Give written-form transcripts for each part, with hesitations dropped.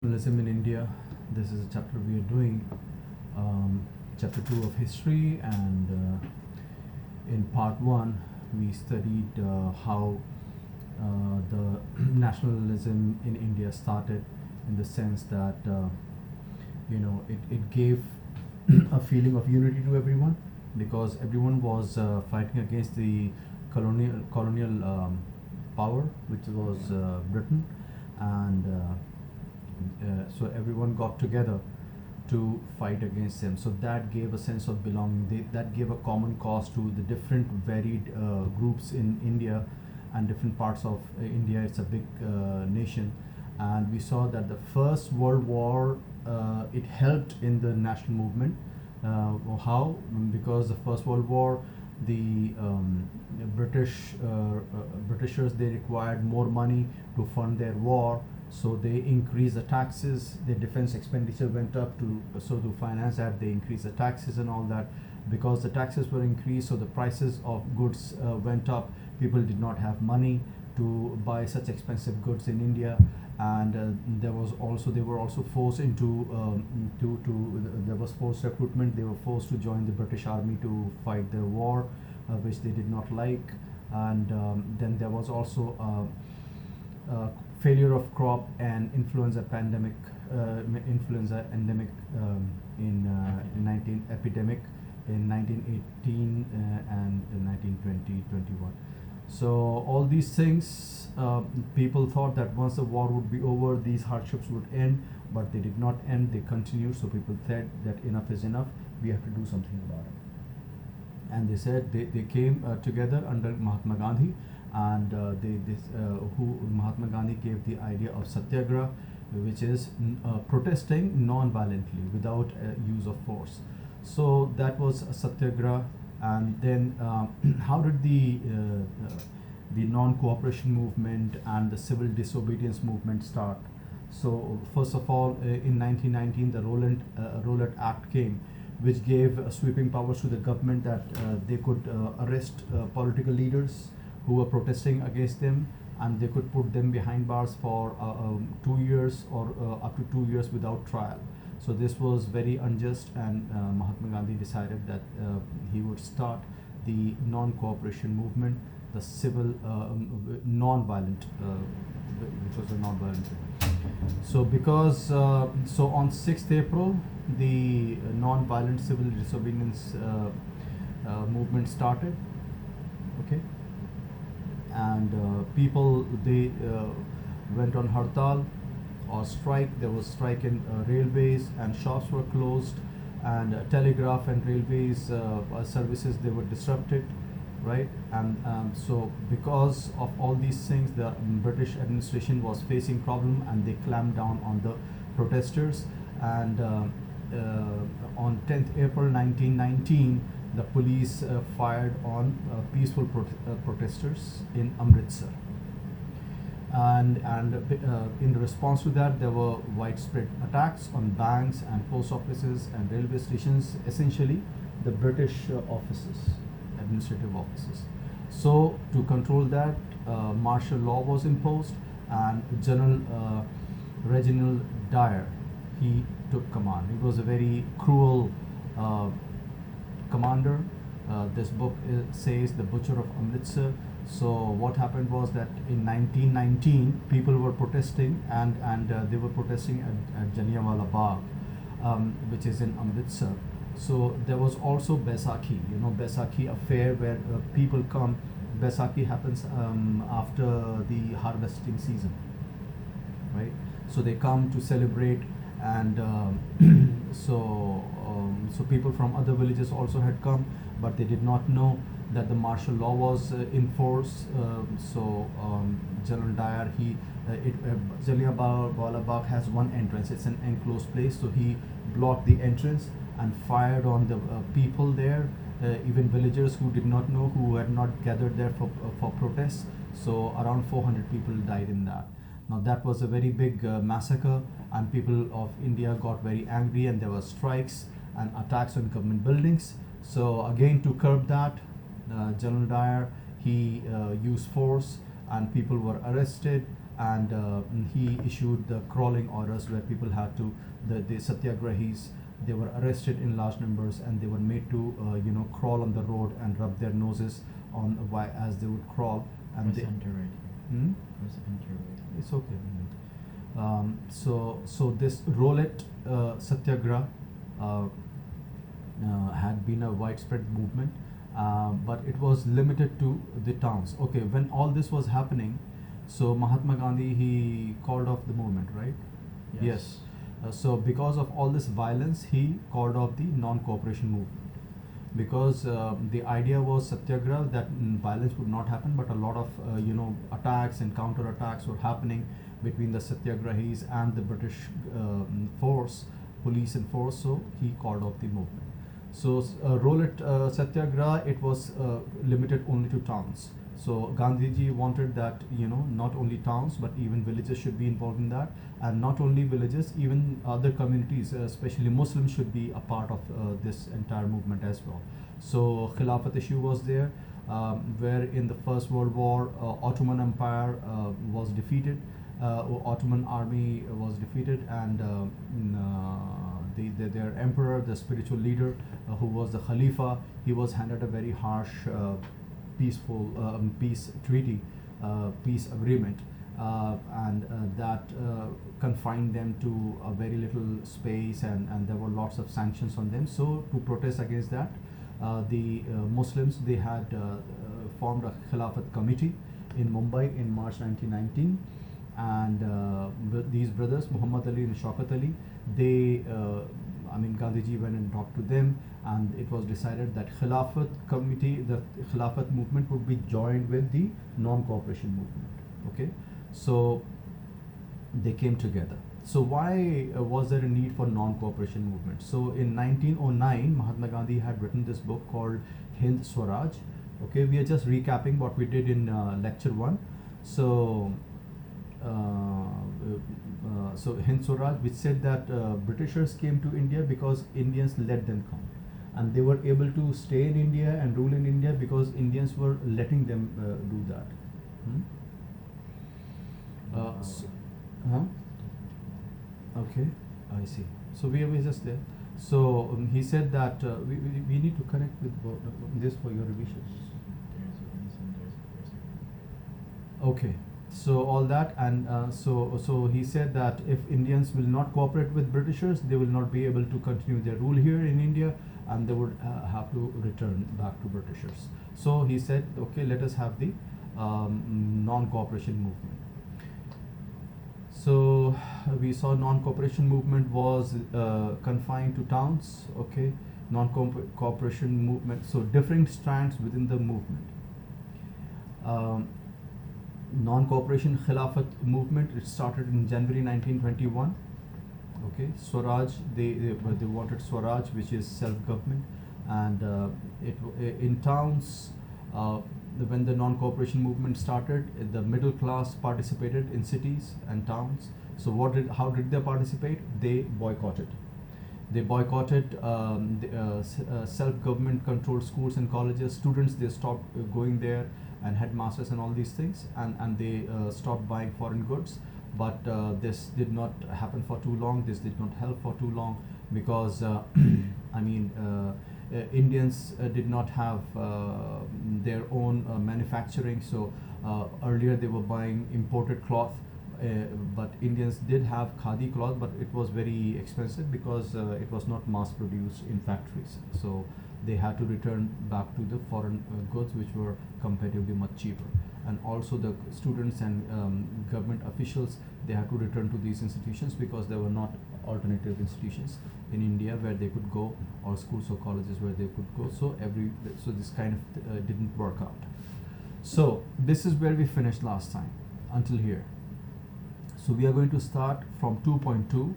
Nationalism in India. This is a chapter we are doing, chapter 2 of history, and in part 1 we studied how the nationalism in India started, in the sense that it gave a feeling of unity to everyone, because everyone was fighting against the colonial power, which was Britain, and so everyone got together to fight against them. So that gave a sense of belonging. That gave a common cause to the different varied groups in India and different parts of India. It's a big nation, and we saw that the First World War it helped in the national movement. How? Because the First World War, the Britishers, they required more money to fund their war, so they increased the taxes. Their defense expenditure went up, to finance that they increased the taxes and all that. Because the taxes were increased, so the prices of goods went up. People did not have money to buy such expensive goods in India, and they were also forced into there was forced recruitment. They were forced to join the British Army to fight the war, which they did not like. And then there was also failure of crop and influenza pandemic, influenza endemic, in 19 epidemic in 1918 and in 1920 21. So all these things, people thought that once the war would be over, these hardships would end, but they did not end. They continued. So people said that enough is enough. We have to do something about it. And they said they came together under Mahatma Gandhi, and Mahatma Gandhi gave the idea of satyagraha, which is protesting non-violently without use of force. So that was a satyagraha. And then how did the non-cooperation movement and the civil disobedience movement start? So first of all, in 1919, the Rowlatt Act came, which gave sweeping powers to the government, that they could arrest political leaders who were protesting against them, and they could put them behind bars for 2 years or up to 2 years without trial. So this was very unjust, and Mahatma Gandhi decided that he would start the non-cooperation movement, the civil non-violent, which was a non-violent. So so on 6th April, the non-violent civil disobedience movement started. Okay, and people, they went on hartal or strike. There was strike in railways, and shops were closed, and telegraph and railways services, they were disrupted, right? And so because of all these things, the British administration was facing problem, and they clamped down on the protesters. And on 10th April 1919, the police fired on peaceful protesters in Amritsar. And in response to that, there were widespread attacks on banks and post offices and railway stations, essentially the British offices, administrative offices. So to control that, martial law was imposed, and General Reginald Dyer, he took command. He was a very cruel commander. This book says the Butcher of Amritsar. So what happened was that in 1919, people were protesting, and they were protesting at Jallianwala Bagh, which is in Amritsar. So there was also Baisakhi, Baisakhi affair, where people come. Baisakhi happens after the harvesting season, right? So they come to celebrate, and so people from other villages also had come, but they did not know that the martial law was in force. General Dyer, Jallianwala Bagh has one entrance. It's an enclosed place, so he blocked the entrance and fired on the people there, even villagers who did not know, who had not gathered there for protests. So around 400 people died in that. Now that was a very big massacre, and people of India got very angry, and there were strikes and attacks on government buildings. So again, to curb that, General Dyer, he used force, and people were arrested, and he issued the crawling orders where people had to, the satyagrahis, they were arrested in large numbers and they were made to crawl on the road and rub their noses on why as they would crawl. And Press enter right here. Hmm? Press enter right here. It's okay. So this Roulette Satyagraha had been a widespread movement, but it was limited to the towns. Okay, when all this was happening, so Mahatma Gandhi, he called off the movement, right? Yes. So because of all this violence, he called off the non-cooperation movement. Because the idea was satyagraha, that violence would not happen, but a lot of attacks and counter-attacks were happening between the satyagrahis and the British force, police and force. So he called off the movement. So Roulette Satyagraha, it was limited only to towns. So Gandhiji wanted that not only towns but even villages should be involved in that, and not only villages, even other communities, especially Muslims, should be a part of this entire movement as well. So Khilafat issue was there, where in the First World War Ottoman Empire was defeated, Ottoman army was defeated, and their emperor, the spiritual leader, who was the Khalifa, he was handed a very harsh peace treaty, peace agreement, and that confined them to a very little space, and there were lots of sanctions on them. So to protest against that, the Muslims, they had formed a Khilafat committee in Mumbai in March 1919, and these brothers, Muhammad Ali and Shaukat Ali, they Gandhiji went and talked to them, and it was decided that Khilafat committee, the Khilafat movement, would be joined with the non-cooperation movement. Okay, so they came together. So why was there a need for non-cooperation movement? So in 1909, Mahatma Gandhi had written this book called Hind Swaraj. Okay, we are just recapping what we did in lecture 1. So so Hind Swaraj, which said that Britishers came to India because Indians let them come, and they were able to stay in India and rule in India because Indians were letting them do that. Okay, I see. So we were just there. So he said that we need to connect with this for your revisions. Okay. So all that, and so he said that if Indians will not cooperate with Britishers, they will not be able to continue their rule here in India, and they would have to return back to Britishers. So he said, okay, let us have the non-cooperation movement. So we saw non-cooperation movement was confined to towns. Okay, non-cooperation movement. So different strands within the movement. Non-cooperation Khilafat movement, it started in January 1921. Okay, Swaraj, they wanted Swaraj, which is self-government, and in towns, when the non-cooperation movement started, the middle class participated in cities and towns. So how did they participate? They boycotted. They boycotted self-government controlled schools and colleges. Students, they stopped going there, and headmasters and all these things, and they stopped buying foreign goods. But this did not happen for too long. This did not help for too long, because Indians did not have their own manufacturing. So earlier they were buying imported cloth, but Indians did have khadi cloth, but it was very expensive because it was not mass produced in factories. So they had to return back to the foreign goods, which were comparatively much cheaper. And also the students and government officials, they had to return to these institutions because there were not alternative institutions in India where they could go, or schools or colleges where they could go. So this kind of didn't work out. So this is where we finished last time until here. So we are going to start from 2.2,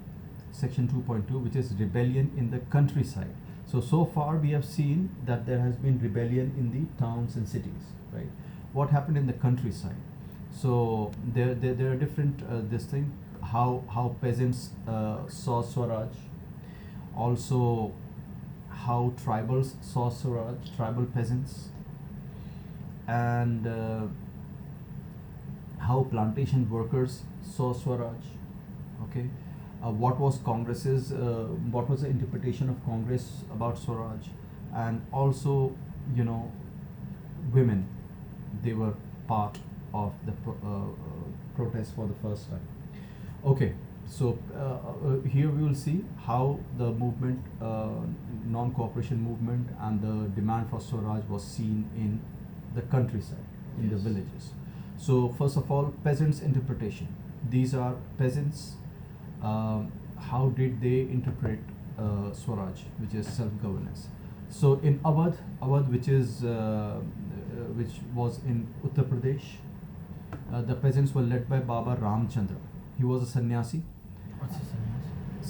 section 2.2, which is rebellion in the countryside. So far we have seen that there has been rebellion in the towns and cities, right? What happened in the countryside? So there are different this thing, how peasants saw Swaraj, also how tribals saw Swaraj, tribal peasants, and how plantation workers saw Swaraj. Okay, what was Congress's what was the interpretation of Congress about Swaraj, and also, you know, women, they were part of the protest for the first time. Okay, so here we will see how the movement, non-cooperation movement, and the demand for Swaraj was seen in the countryside, in the Yes. villages. So first of all, peasants' interpretation. These are peasants. How did they interpret Swaraj, which is self-governance? So in Awadh, which was in Uttar Pradesh, the peasants were led by Baba Ramchandra. He was a sannyasi. What's the sannyas?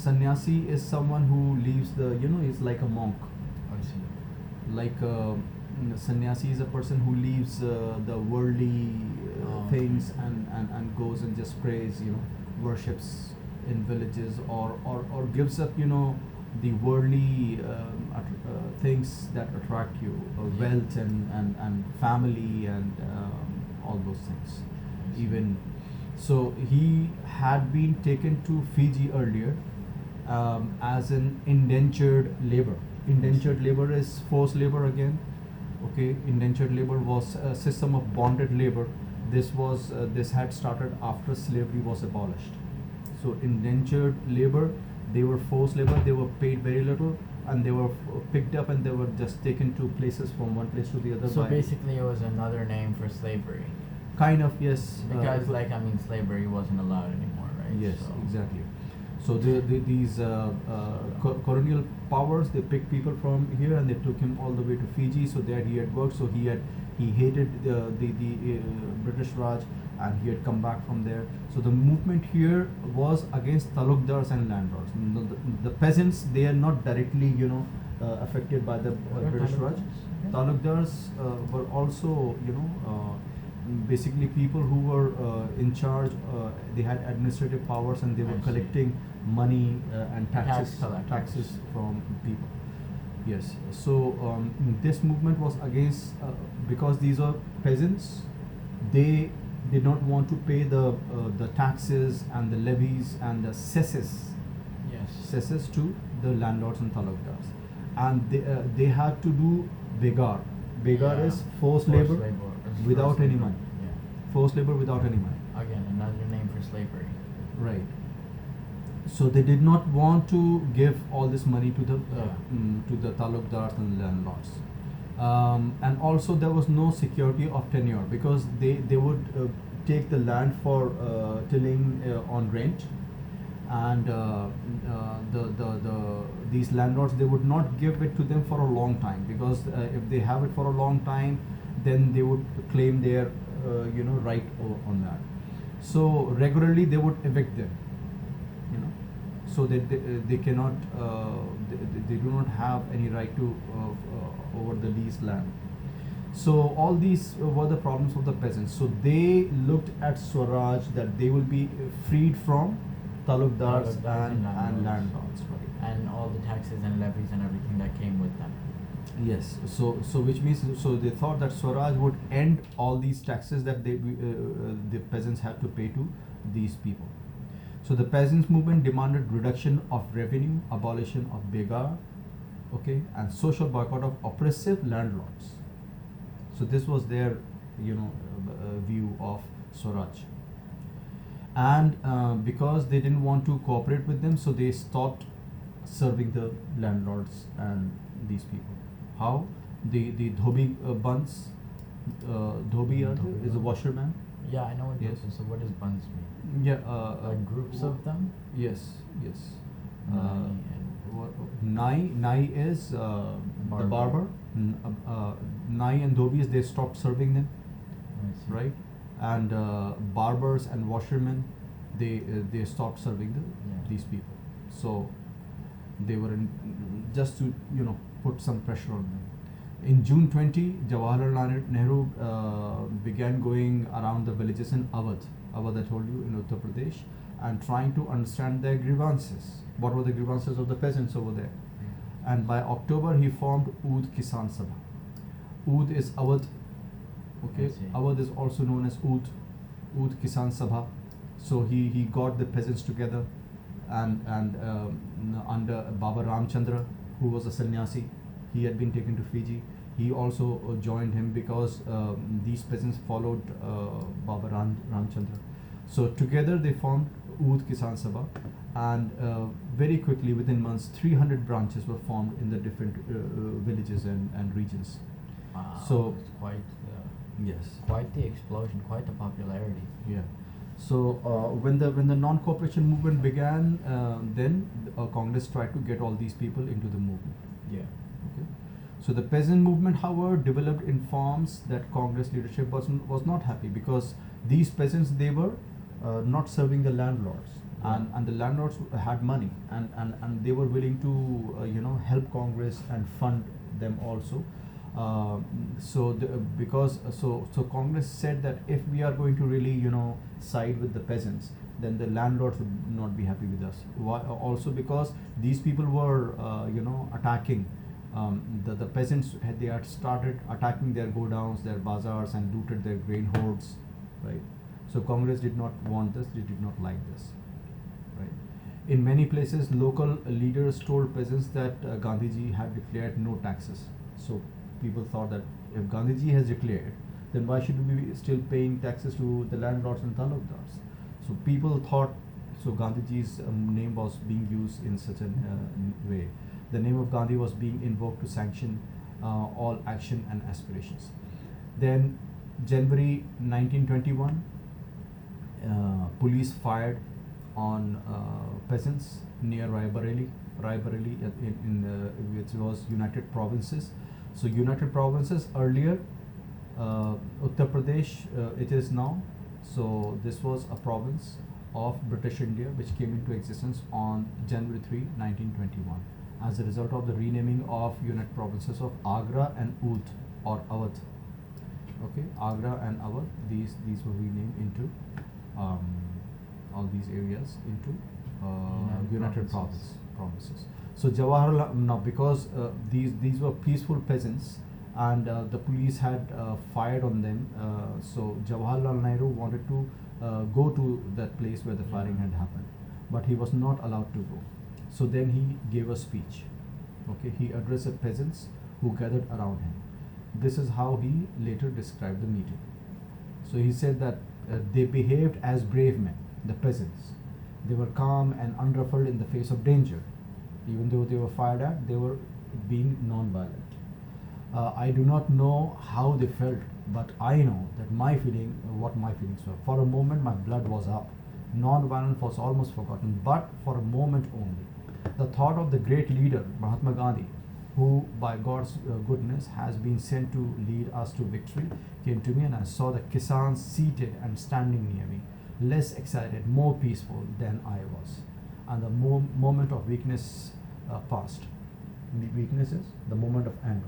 Sannyasi is someone who leaves the, you know, is like a monk. I see. Like sannyasi is a person who leaves the worldly things and goes and just prays, you know, worships in villages, or gives up, you know, the worldly things that attract you, wealth and family and all those things. Even so, he had been taken to Fiji earlier as an indentured labor. Indentured labor is forced labor again. Okay, indentured labor was a system of bonded labor. This had started after slavery was abolished. So indentured labor, they were forced labor. They were paid very little, and they were picked up and they were just taken to places from one place to the other. So by basically, it was another name for slavery. kind of, yes. Because, slavery wasn't allowed anymore, right? Yes, So- exactly. So these colonial powers, they picked people from here and they took him all the way to Fiji. So there he had worked. So he hated the British Raj, and he had come back from there. So the movement here was against talukdars and landlords. The peasants, they are not directly, you know, affected by the What are British Raj. talukdars? Talukdars were also, you know, basically people who were in charge. They had administrative powers, and they were I see. collecting money and taxes collectors. from people. Yes. So this movement was against, because these are peasants. They did not want to pay the taxes and the levies and the cesses Yes. to the landlords and talukdars, and they had to do begar. Begar Yeah. is forced labor It's without forced any labor. money. Yeah. Forced labor without any money. Again, another name for slavery. Right. So they did not want to give all this money to the talukdars and landlords, and also there was no security of tenure, because they would take the land for tilling on rent, and these landlords, they would not give it to them for a long time, because if they have it for a long time, then they would claim their right on that. So regularly they would evict them, you know, so that they cannot they do not have any right to over the leased land. So all these were the problems of the peasants. So they looked at Swaraj, that they will be freed from talukdars and landlords, right? And all the taxes and levies and everything that came with them. Yes. So which means, so they thought that Swaraj would end all these taxes that the peasants had to pay to these people. So the peasants movement demanded reduction of revenue, abolition of begar, okay, and social boycott of oppressive landlords. So this was their, view of Swaraj. And because they didn't want to cooperate with them, so they stopped serving the landlords and these people. How? The dhobi buns, dhobi is a washerman. Yeah, I know what Yes. this is. So what does buns mean? Yeah. Like groups of them? Yes. Nai Nai is the Barber. barber. Nai and dhobis, they stopped serving them, I see. right? And barbers and washermen, they stopped serving these people. So they were just to put some pressure on them. In June 20, Jawaharlal Nehru began going around the villages in Awadh, I told you, in Uttar Pradesh, and trying to understand their grievances. What were the grievances of the peasants over there? And by October, he formed Oud Kisan Sabha. Oud is Awadh. Okay, I see. Awadh is also known as Oud. Oud Kisan Sabha. So he got the peasants together, and under Baba Ramchandra, who was a sannyasi, he had been taken to Fiji. He also joined him because these peasants followed Baba Ramchandra. So together they formed Oud Kisan Sabha, and very quickly, within months, 300 branches were formed in the different villages and regions. Wow, So it's quite, yes, quite the explosion, quite the popularity. yeah. So when the non-cooperation movement began, then Congress tried to get all these people into the movement. Yeah. Okay. So the peasant movement, however, developed in forms that Congress leadership was not happy, because these peasants, they were not serving the landlords, and the landlords had money, and they were willing to help Congress and fund them also. So Congress said that if we are going to really side with the peasants, then the landlords would not be happy with us. Why? Also because these people were attacking the peasants. They had started attacking their godowns, their bazaars, and looted their grain hoards, right? So Congress did not want this. They did not like this, right? In many places, local leaders told peasants that Gandhiji had declared no taxes. So people thought that if Gandhiji has declared, then why should we be still paying taxes to the landlords and talukdars? So people thought, so Gandhiji's name was being used in such a way. The name of Gandhi was being invoked to sanction all action and aspirations. Then January 1921, police fired on peasants near Raebareli, which was United Provinces. So United Provinces earlier, Uttar Pradesh, it is now. So this was a province of British India which came into existence on January 3, 1921, as a result of the renaming of United Provinces of Agra and Oudh or Awadh. Okay, Agra and Awadh, these were renamed into all these areas into United Provinces. So Jawaharlal, now because these were peaceful peasants, and the police had fired on them, so Jawaharlal Nehru wanted to go to that place where the firing had happened, but he was not allowed to go. So then he gave a speech. Okay, he addressed the peasants who gathered around him. This is how he later described the meeting. So he said that they behaved as brave men, the peasants. They were calm and unruffled in the face of danger. Even though they were fired at, they were being non-violent. I do not know how they felt, but I know that what my feelings were. For a moment, my blood was up. Non-violence was almost forgotten, but for a moment only. The thought of the great leader, Mahatma Gandhi, who by God's goodness has been sent to lead us to victory, came to me, and I saw the Kisans seated and standing near me, less excited, more peaceful than I was. And the moment of weakness passed. Weakness is the moment of anger.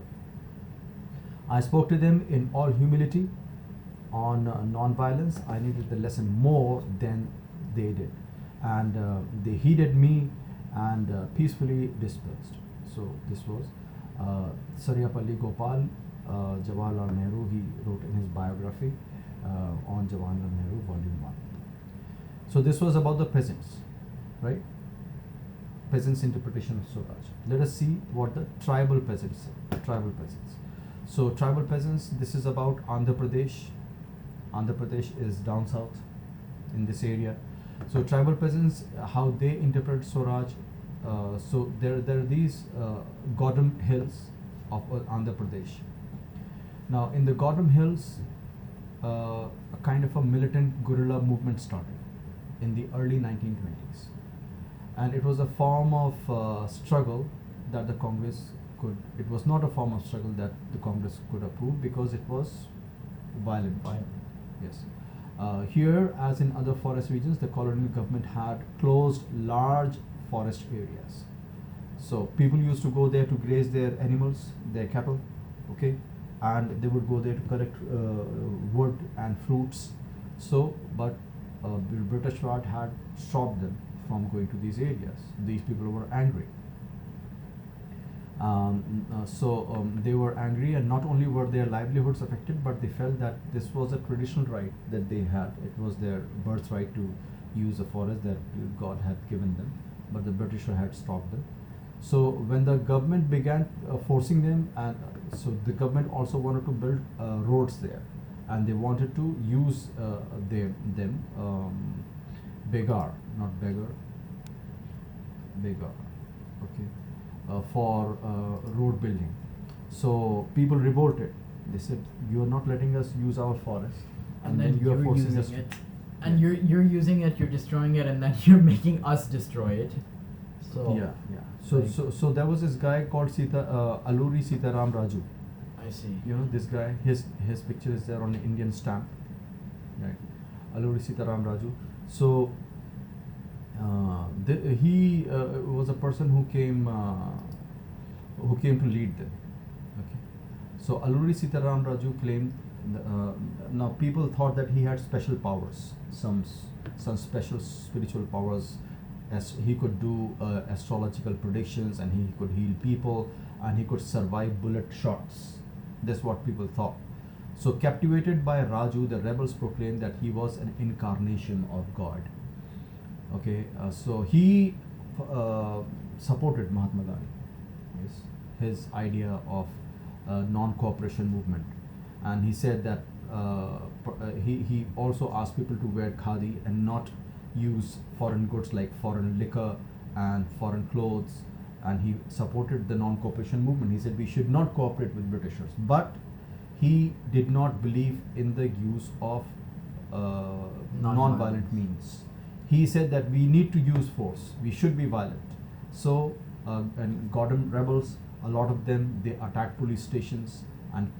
I spoke to them in all humility on non-violence. I needed the lesson more than they did, and they heeded me and peacefully dispersed. So this was Sariyapalli Gopal, Jawaharlal Nehru. He wrote in his biography on Jawaharlal Nehru, Volume 1. So this was about the peasants, right? Peasants' interpretation of Swaraj. Let us see what the tribal peasants say. Tribal peasants. So tribal peasants, this is about Andhra Pradesh. Andhra Pradesh is down south in this area. So tribal peasants, how they interpret Swaraj. So there are these Godam Hills of Andhra Pradesh. Now in the Godam Hills, a kind of a militant guerrilla movement started in the early 1920s. And it was a form of struggle that the Congress could, it was not a form of struggle that the Congress could approve because it was violent. Yes. Here, as in other forest regions, the colonial government had closed large forest areas. So people used to go there to graze their animals, their cattle, okay, and they would go there to collect wood and fruits. So, but the British Raj had stopped them from going to these areas. These people were angry. They were angry, and not only were their livelihoods affected, but they felt that this was a traditional right that they had. It was their birthright to use a forest that God had given them, but the Britisher had stopped them. So when the government began forcing them, and so the government also wanted to build roads there, and they wanted to use them Begar, not beggar, Begar, okay, for road building. So people revolted. They said, "You are not letting us use our forest, And then you are you're forcing using us." it. And you're using it, you're destroying it, and then you're making us destroy it. So Yeah. So like- so there was this guy called Alluri Sitaram Raju. I see. You know this guy. His picture is there on the Indian stamp, right? Alluri Sitaram Raju. So he was a person who came to lead them. Okay. So Alluri Sitaram Raju claimed. Now people thought that he had special powers, some special spiritual powers, as he could do astrological predictions, and he could heal people, and he could survive bullet shots. That's what people thought. So captivated by Raju, the rebels proclaimed that he was an incarnation of God. Okay, so he supported Mahatma Gandhi. Yes, his idea of non-cooperation movement, and he said that he also asked people to wear khadi and not use foreign goods like foreign liquor and foreign clothes, and he supported the non-cooperation movement. He said we should not cooperate with Britishers, but he did not believe in the use of non-violent means. He said that we need to use force, we should be violent. So and Gordon rebels, a lot of them, they attacked police stations and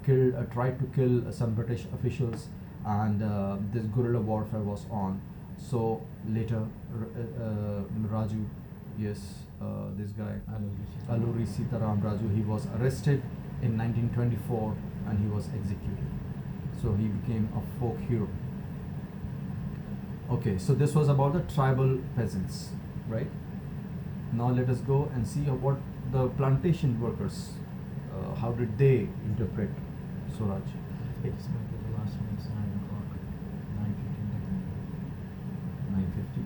tried to kill some British officials, and this guerrilla warfare was on. So later Raju, yes, this guy Alluri Sitaram Raju, he was arrested in 1924 and he was executed. So he became a folk hero. Okay, so this was about the tribal peasants, right? Now let us go and see what the plantation workers, how did they interpret Swaraj? This might be the last one. It's 9 o'clock. 9:15. 9:50.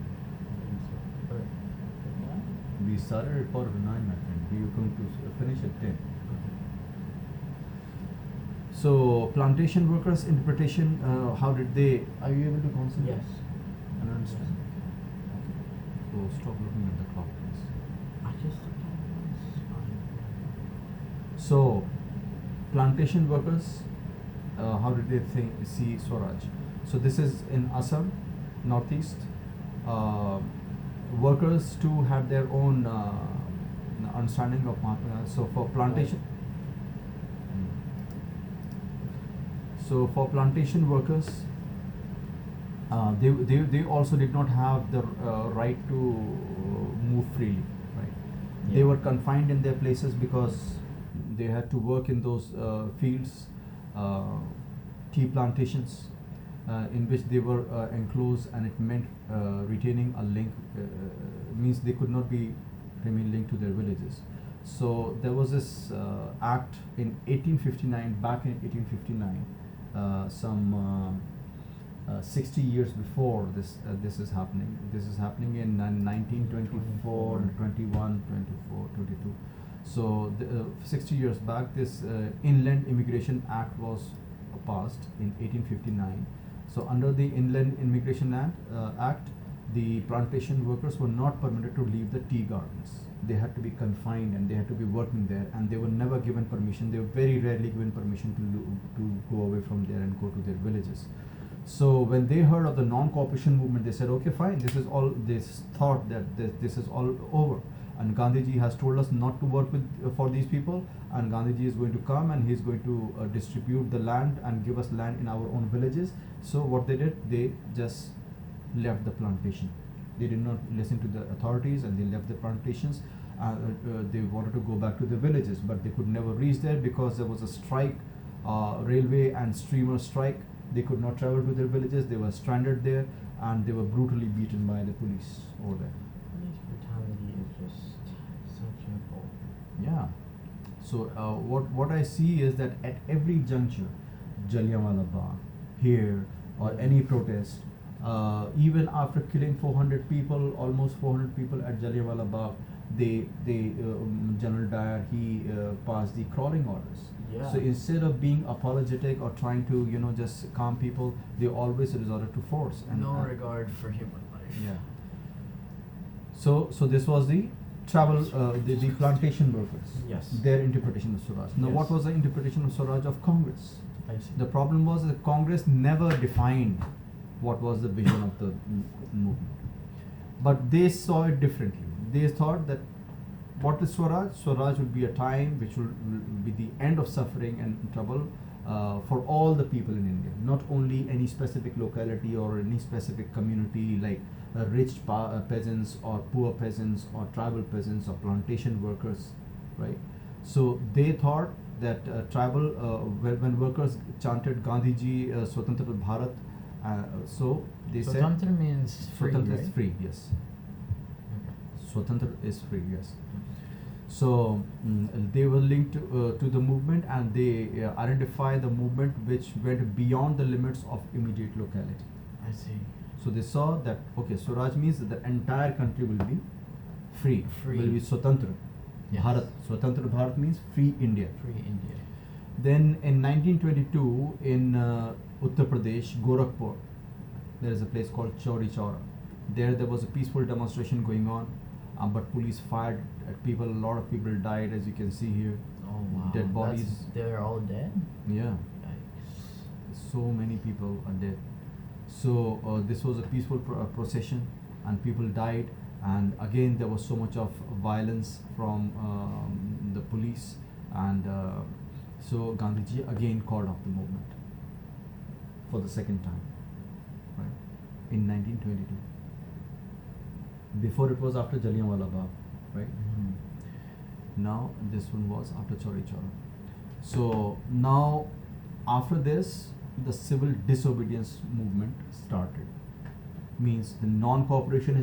We started at 9, my friend. We are going to finish at 10. So plantation workers interpretation, how did they? Are you able to concentrate? Yes. And understand? Okay. So stop looking at the clock, please. I just looked at it once. Fine. So plantation workers, how did they see Swaraj? So this is in Assam, northeast. Workers too had their own understanding of Mahatma Gandhi. So for plantation, so for plantation workers, they also did not have the right to move freely, right? Yeah. They were confined in their places because they had to work in those fields, tea plantations, in which they were enclosed, and it meant retaining a link, means they could not remain linked to their villages. So there was this act in 1859, back in 1859, some 60 years before this is happening. This is happening in 1924, 21, 24, 22. So 60 years back, this Inland Immigration Act was passed in 1859. So under the Inland Immigration Act, the plantation workers were not permitted to leave the tea gardens. They had to be confined and they had to be working there, and they were never given permission. They were very rarely given permission to go away from there and go to their villages. So when they heard of the non-cooperation movement, they said, okay, fine, this is all, they thought that this is all over. And Gandhiji has told us not to work for these people, and Gandhiji is going to come and he is going to distribute the land and give us land in our own villages. So what they did, they just left the plantation. They did not listen to the authorities and they left the plantations. They wanted to go back to the villages, but they could never reach there because there was a strike, railway and steamer strike. They could not travel to their villages. They were stranded there, and they were brutally beaten by the police over there. Police brutality is just such a bull. Yeah. So what I see is that at every juncture, Jallianwala Bagh, here, or any protest, even after killing 400 people, almost 400 people at Jallianwala Bagh, General Dyer, he passed the crawling orders. Yeah. So instead of being apologetic or trying to just calm people, they always resorted to force. And no regard for human life. Yeah. So this was the travel, the plantation workers. Yes. Their interpretation of Swaraj. Now, Yes. what was the interpretation of Swaraj of Congress? I see. The problem was that Congress never defined what was the vision of the movement, but they saw it differently. They thought that what is Swaraj? Swaraj would be a time which will be the end of suffering and trouble for all the people in India, not only any specific locality or any specific community like rich peasants or poor peasants or tribal peasants or plantation workers, right? So they thought that tribal, when workers chanted Gandhiji, Swatantra Bharat, so they said Swatantra means free, Swatantra right? is free, yes. Okay. Swatantra is free, yes. So they were linked to the movement, and they identified the movement which went beyond the limits of immediate locality. I see. So they saw that, okay, Swaraj means that the entire country will be free, Free. will be Swatantra. Yes. Bharat. Swatantra Bharat means free India. Free India. Then in 1922 in Uttar Pradesh, Gorakhpur, there is a place called Chauri Chaura. There was a peaceful demonstration going on, but police fired at people. A lot of people died, as you can see here. Oh wow. Dead bodies. They're all dead? Yeah, Yikes. so many people are dead. So this was a peaceful procession, and people died. And again, there was so much of violence from the police, and so Gandhiji again called off the movement for the second time, right, in 1922. Before it was after Jallianwala Bagh, right? Mm-hmm. Now this one was after Chauri Chaura. So now, after this, the civil disobedience movement started. Means the non-cooperation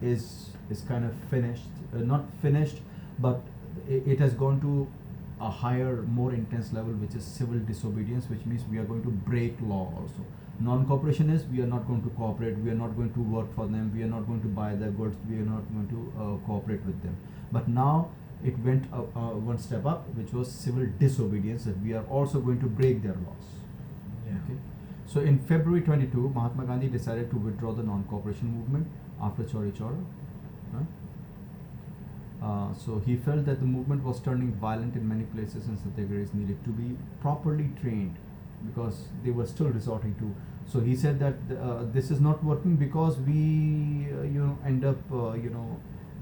is kind of finished, not finished, but it has gone to a higher, more intense level, which is civil disobedience, which means we are going to break law also. Non-cooperation is we are not going to cooperate, we are not going to work for them, we are not going to buy their goods, we are not going to cooperate with them. But now it went one step up, which was civil disobedience, that we are also going to break their laws. Yeah. Okay. So in February 22, Mahatma Gandhi decided to withdraw the non-cooperation movement after Chauri Chaura. So he felt that the movement was turning violent in many places, and Satyagrahis needed to be properly trained because they were still resorting to. So he said that this is not working because we end up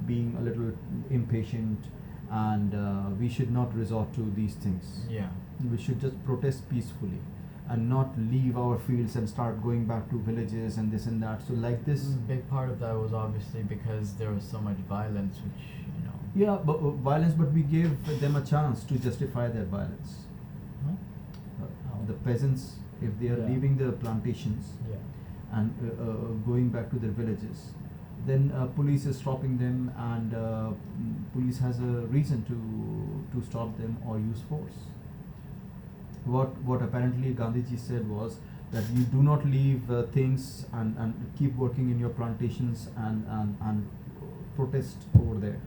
being a little impatient, and we should not resort to these things. Yeah. We should just protest peacefully and not leave our fields and start going back to villages and this and that. So like this. Big part of that was obviously because there was so much violence, which Yeah, but violence, but we gave them a chance to justify their violence. Huh? The peasants, if they are Yeah. leaving the plantations Yeah. and going back to their villages, then police is stopping them, and police has a reason to stop them or use force. What apparently Gandhiji said was that you do not leave things and keep working in your plantations and protest over there.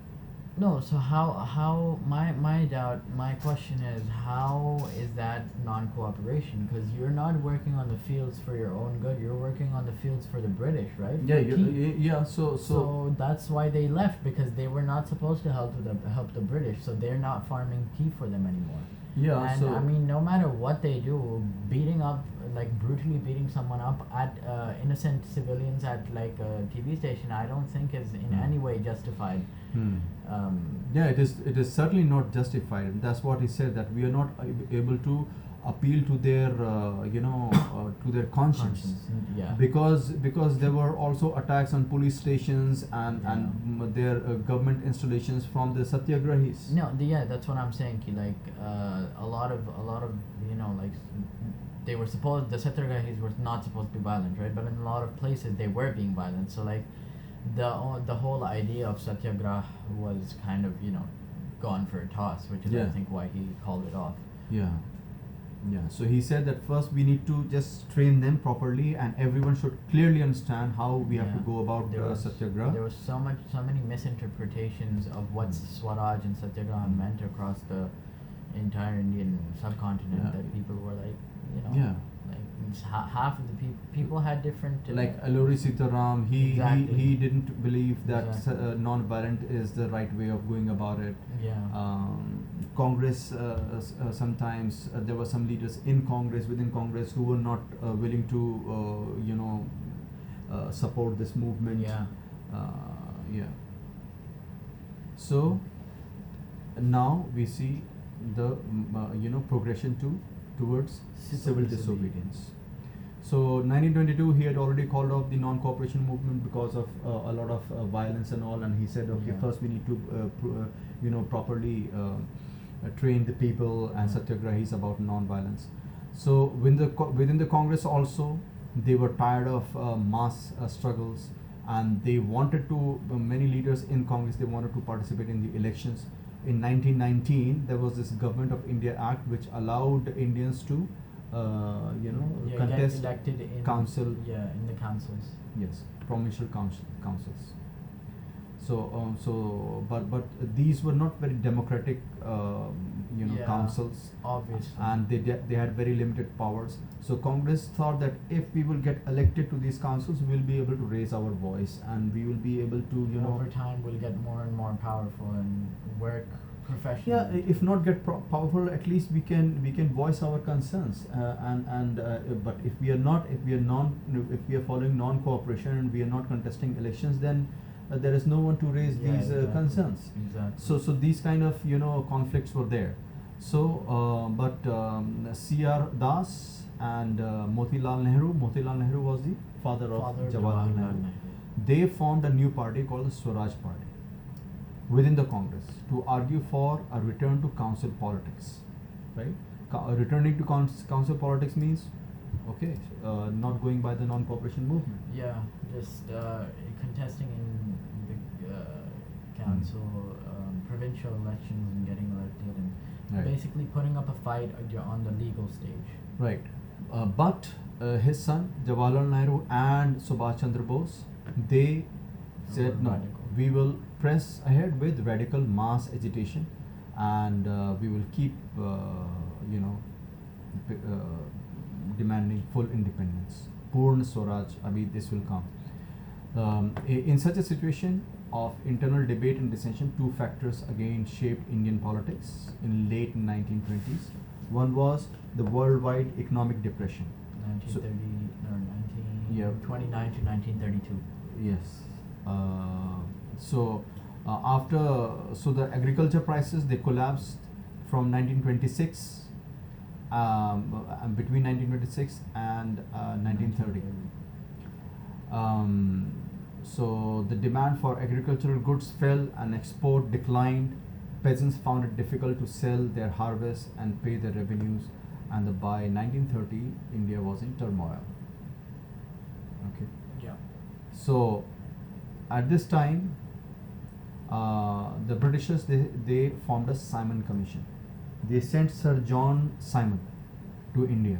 No, so how my question is, how is that non-cooperation? Because you're not working on the fields for your own good, you're working on the fields for the British, right? Yeah, For tea. yeah. So that's why they left, because they were not supposed to help the British, so they're not farming tea for them anymore. yeah. And So I mean, no matter what they do, beating up, like brutally beating someone up at innocent civilians at like a TV station, I don't think is in any way justified. Yeah, it is certainly not justified. That's what he said, that we are not able to appeal to their to their conscience. Yeah. Because there were also attacks on police stations and their government installations from the Satyagrahis. No, yeah, that's what I'm saying. Ki, like a lot of like they were supposed, the Satyagrahis were not supposed to be violent, right? But in a lot of places they were being violent. So like the whole idea of Satyagraha was kind of gone for a toss, which is I Yeah. think why he called it off. Yeah. Yeah. So he said that first we need to just train them properly, and everyone should clearly understand how we have to Yeah. go about There was satyagraha. so many misinterpretations of what Swaraj and Satyagraha meant across the entire Indian subcontinent, Yeah. that people were like, Yeah. like half of the people had different Like Alluri Sitaram, Exactly. he didn't believe that Exactly. non-violent is the right way of going about it. Yeah. Congress, sometimes there were some leaders within Congress who were not willing to support this movement. Yeah. Yeah. So now we see the progression towards civil disobedience. So 1922 he had already called off the non-cooperation movement because of a lot of violence and all, and he said, okay, Yeah. first we need to properly train the people, and satyagrahis about non-violence. So within the Congress also, they were tired of mass struggles, and they wanted to, many leaders in Congress, they wanted to participate in the elections. In 1919 there was this Government of India Act which allowed Indians to Get contest elected in council. Yeah, in the councils. Yes, provincial councils. But these were not very democratic, Yeah, councils, Obviously. and they had very limited powers. So Congress thought that if we will get elected to these councils, we will be able to raise our voice, and we will be able to over time we'll get more and more powerful and work professionally. yeah, if not get powerful, at least we can voice our concerns, but if we are following non-cooperation and we are not contesting elections, then there is no one to raise Yeah, these exactly. concerns. Exactly. So these kind of conflicts were there. So C.R. Das and Motilal Nehru was the father of Jawaharlal Nehru. They formed a new party called the Swaraj Party within the Congress to argue for a return to council politics, right? Returning to council politics means, okay, not going by the non-cooperation movement. Yeah, just contesting in the council, provincial elections and getting elected, and Right. basically putting up a fight on the legal stage. Right. But his son Jawaharlal Nehru and Subhash Chandra Bose, they said Were no, radical. we will press ahead with radical mass agitation, and we will keep demanding full independence. Purna Swaraj, this will come. In such a situation of internal debate and dissension, two factors again shaped Indian politics in late 1920s. One was the worldwide economic depression. 1929 to 1932. Yes. So the agriculture prices, they collapsed from 1926, between 1926 and 1930. So the demand for agricultural goods fell and export declined. Peasants found it difficult to sell their harvests and pay their revenues, and by 1930 India was in turmoil. Okay. Yeah. So at this time, the Britishers, they formed a Simon Commission. They sent Sir John Simon to India.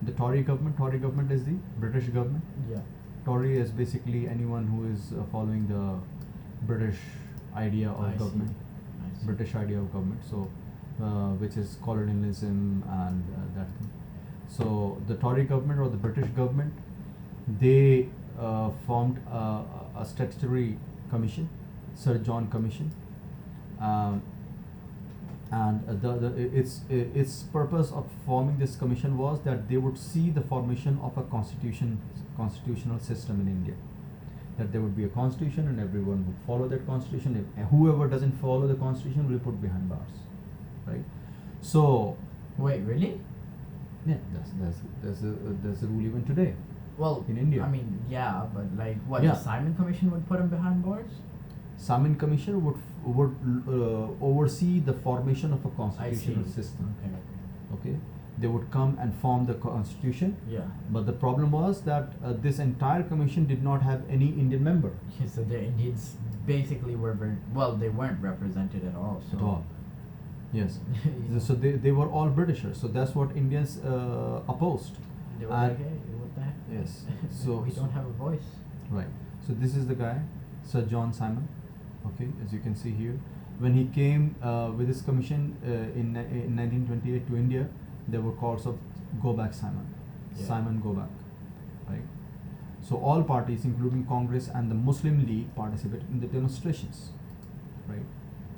The Tory government is the British government. Yeah. Tory is basically anyone who is following the British idea of I see. government, I see. British idea of government. So, which is colonialism and that thing. So the Tory government or the British government, they formed a statutory commission, Sir John Commission, and its purpose of forming this commission was that they would see the formation of a constitutional system in India. That there would be a constitution and everyone would follow that constitution. If whoever doesn't follow the constitution will be put behind bars, right? So Wait, really? yeah, there's a rule even today. Well, In India. I mean, yeah, but like, what, Yeah. the Simon Commission would put him behind bars? Simon Commission would oversee the formation of a I see. constitutional system. Okay. Okay, they would come and form the constitution. Yeah. But the problem was that this entire commission did not have any Indian member So the Indians basically were they weren't represented at all. So at all. Yes. You know. So they were all Britishers. So that's what Indians opposed. They were And- like, hey, what the heck? Yes. So we don't have a voice. Right. So this is the guy, Sir John Simon. Okay, as you can see here, when he came with his commission in 1928 to India, there were calls of "Go back, Simon." Yeah. Simon, go back. Right. So all parties, including Congress and the Muslim League, participated in the demonstrations. Right.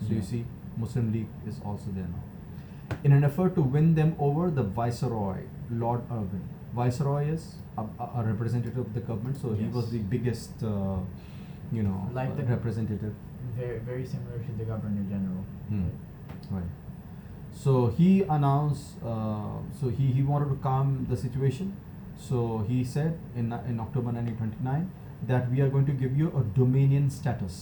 So you Yeah. see, Muslim League is also there now. In an effort to win them over, the Viceroy, Lord Irwin. Viceroy is a representative of the government, so he Yes. was the biggest, Like the- representative. Very, very similar to the Governor General. Hmm. Right. So he announced, he wanted to calm the situation. So he said in October 1929 that we are going to give you a dominion status.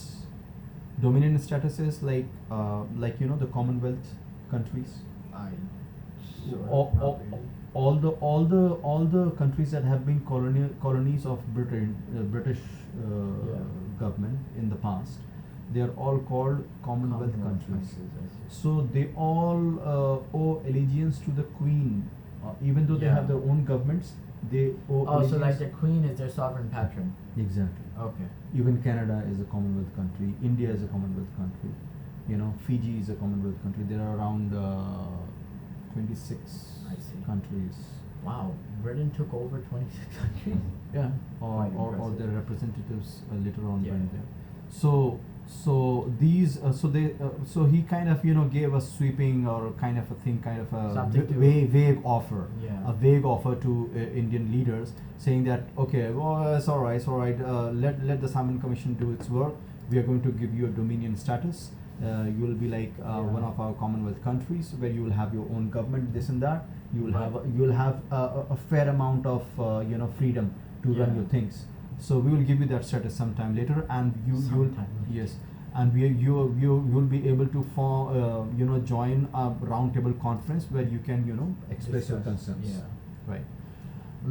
Dominion status is like the Commonwealth countries. I sort of all, not all, really. all the countries that have been colonies of British Yeah. government in the past, they are all called Commonwealth countries. I see. So they all owe allegiance to the Queen, even though they Yeah. have their own governments. They owe Oh, so like allegiance. the Queen is their sovereign patron. Exactly. Okay. Even Canada is a Commonwealth country. India is a Commonwealth country. Fiji is a Commonwealth country. There are around 26 I see. countries. Wow, Britain took over 26 countries. Yeah, or Quite or impressive. their representatives later on Yeah. went there. So these so he kind of gave a sweeping or kind of a thing, kind of a Something to- vague offer, Yeah. a vague offer to Indian leaders, saying that okay, well it's all right, let the Simon Commission do its work. We are going to give you a dominion status. You will be like one of our Commonwealth countries where you will have your own government, this and that. You will have a fair amount of freedom to run Yeah. your things. So we will give you that status sometime later, and you will Sometime later. yes, and you'll be able to form join a roundtable conference where you can express your Discuss. concerns. Yeah. Right.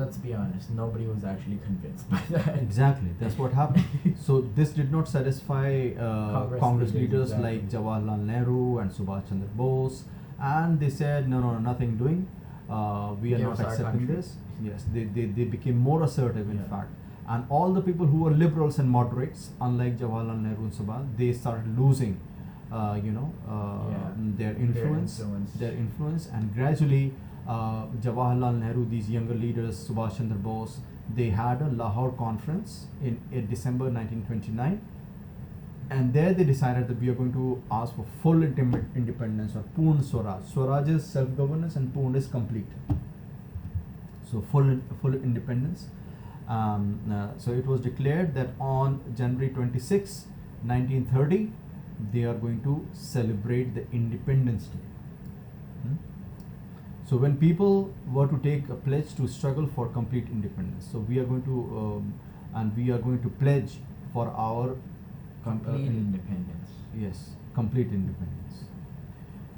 Let's be honest, nobody was actually convinced by that. Exactly, that's what happened. So this did not satisfy Congress leaders exactly. like Jawaharlal Nehru and Subhash Chandra Bose, and they said no, nothing doing. We are Give not us our accepting country. this. Yes, they became more assertive in Yeah. fact, and all the people who were liberals and moderates, unlike Jawaharlal Nehru and Subhash, they started losing, their influence, and gradually. Jawaharlal Nehru, these younger leaders, Subhash Chandra Bose, they had a Lahore conference in December 1929, and there they decided that we are going to ask for full independence, or Purn Swaraj. Swaraj is self-governance and Purn is complete. So full independence. So it was declared that on January 26, 1930, they are going to celebrate the Independence Day. So when people were to take a pledge to struggle for complete independence, so we are going to pledge for our Complete independence. Yes, complete independence.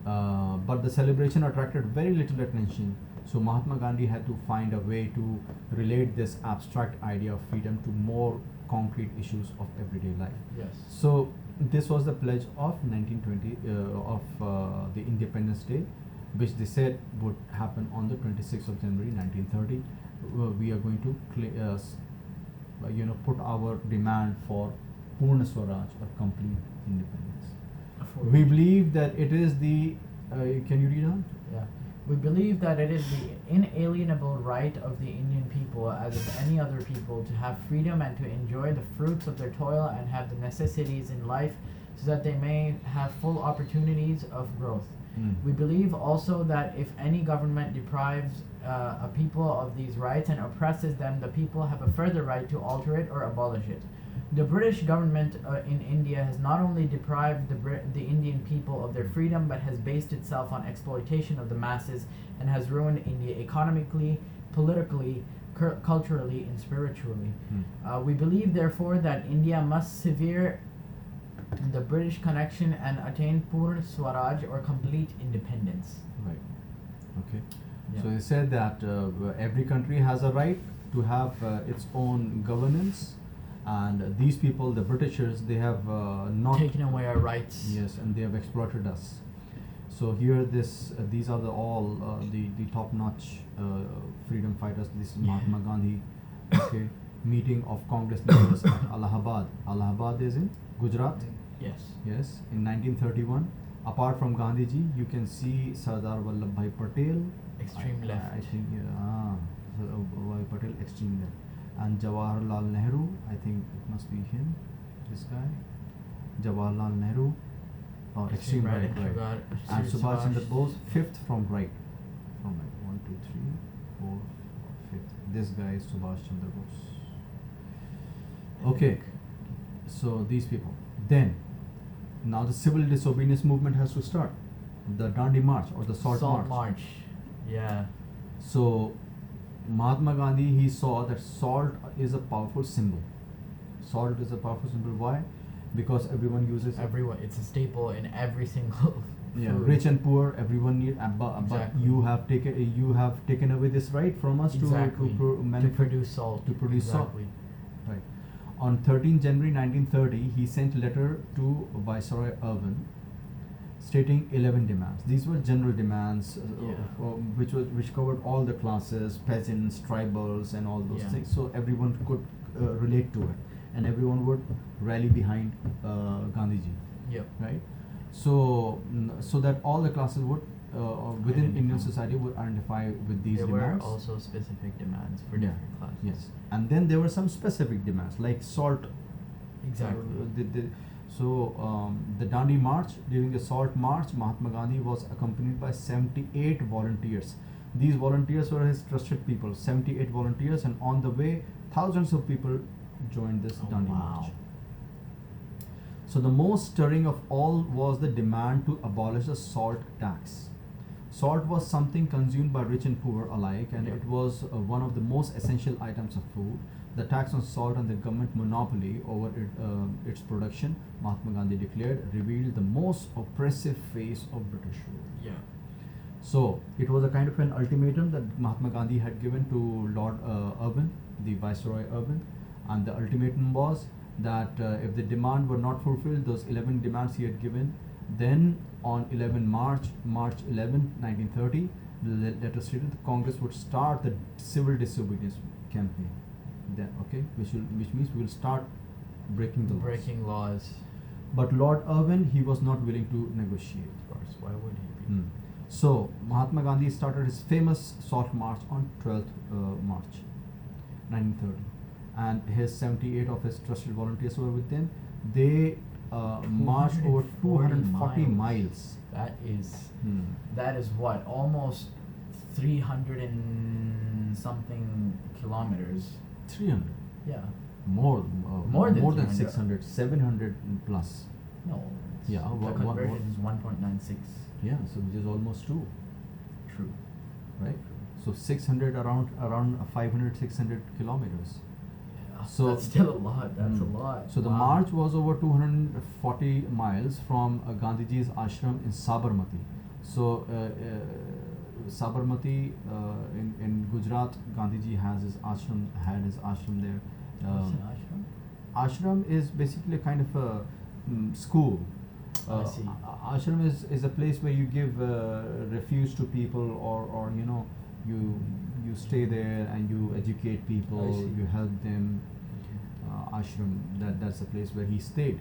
But the celebration attracted very little attention. So Mahatma Gandhi had to find a way to relate this abstract idea of freedom to more concrete issues of everyday life. Yes. So this was the pledge of 1920 of the Independence Day, which they said would happen on the 26th of January 1930. We are going to put our demand for Purna Swaraj, or complete independence. We believe that it is the. Can you read on? Yeah. We believe that it is the inalienable right of the Indian people, as of any other people, to have freedom and to enjoy the fruits of their toil and have the necessities in life, so that they may have full opportunities of growth. We believe also that if any government deprives a people of these rights and oppresses them, the people have a further right to alter it or abolish it. The British government in India has not only deprived the Indian people of their freedom, but has based itself on exploitation of the masses and has ruined India economically, politically, culturally, and spiritually. We believe, therefore, that India must sever the British connection and attain Purna Swaraj, or complete independence. Right. Okay. Yeah. So they said that every country has a right to have its own governance, and these people, the Britishers, they have not Taken away our rights. Yes, and they have exploited us. So here, these are the top-notch freedom fighters. This is Mahatma Gandhi. Okay, meeting of Congress leaders at Allahabad. Allahabad is in Gujarat. Yes. Yes, in 1931. Apart from Gandhiji, you can see Sardar Vallabhbhai Patel. Extreme left. I think Sardar Vallabhbhai Patel, extreme left, and Jawaharlal Nehru. I think it must be him. This guy, Jawaharlal Nehru. Extreme right. And Subhash Chandra Bose, fifth from right. From right. 1, 2, 3, 4, 5th. This guy is Subhash Chandra Bose. Okay. So these people. Then, now the civil disobedience movement has to start. The Dandi March or the Salt March. Yeah. So, Mahatma Gandhi, he saw that salt is a powerful symbol. Salt is a powerful symbol. Why? Because everyone uses it. It's a staple in every single Yeah, food. rich and poor, everyone need. But Exactly. you have taken away this right from us Exactly. to produce salt. to produce exactly. salt. Right. On 13 January 1930, he sent a letter to Viceroy Irvin, stating 11 demands. These were general demands, which covered all the classes, peasants, tribals, and all those Yeah. things. So everyone could relate to it, and everyone would rally behind Gandhiji. Yep. Right. So that all the classes would within Indian Identify. society would identify with these There demands. were also specific demands for Yeah. different classes. Yes, and then there were some specific demands like salt. Exactly. The Dandi March, during the Salt March, Mahatma Gandhi was accompanied by 78 volunteers. These volunteers were his trusted people. 78 volunteers, and on the way, thousands of people joined this Dandi March. So the most stirring of all was the demand to abolish the salt tax. Salt was something consumed by rich and poor alike, and it was one of the most essential items of food. The tax on salt and the government monopoly over its production, Mahatma Gandhi declared, revealed the most oppressive face of British rule. Yeah. So it was a kind of an ultimatum that Mahatma Gandhi had given to Lord Irvin, the Viceroy Irvin, and the ultimatum was that if the demand were not fulfilled, those 11 demands he had given, then on March 11, 1930, the letter stated the Congress would start the civil disobedience campaign. Then, which means we will start breaking the laws. Breaking laws. But Lord Irvin, he was not willing to negotiate. Of course, why would he be? So Mahatma Gandhi started his famous Salt March on 12th March 1930, and his 78 of his trusted volunteers were with him. They marched over 240 miles. That is what, almost 300 and something kilometers. 300. Yeah. More than 300. 600, 700 plus. No. Yeah, The conversion is 1.96. Yeah, so which is almost 2. True. Right? So 600, around 500, 600 kilometers. Yeah, So that's still a lot. That's a lot. So the march was over 240 miles from Gandhiji's ashram in Sabarmati. So Sabarmati in Gujarat, Gandhiji had his ashram there. What's an ashram? Ashram is basically a kind of a school. I see. Ashram is a place where you give refuge to people, or you stay there and you educate people, you help them. Ashram, that's the place where he stayed.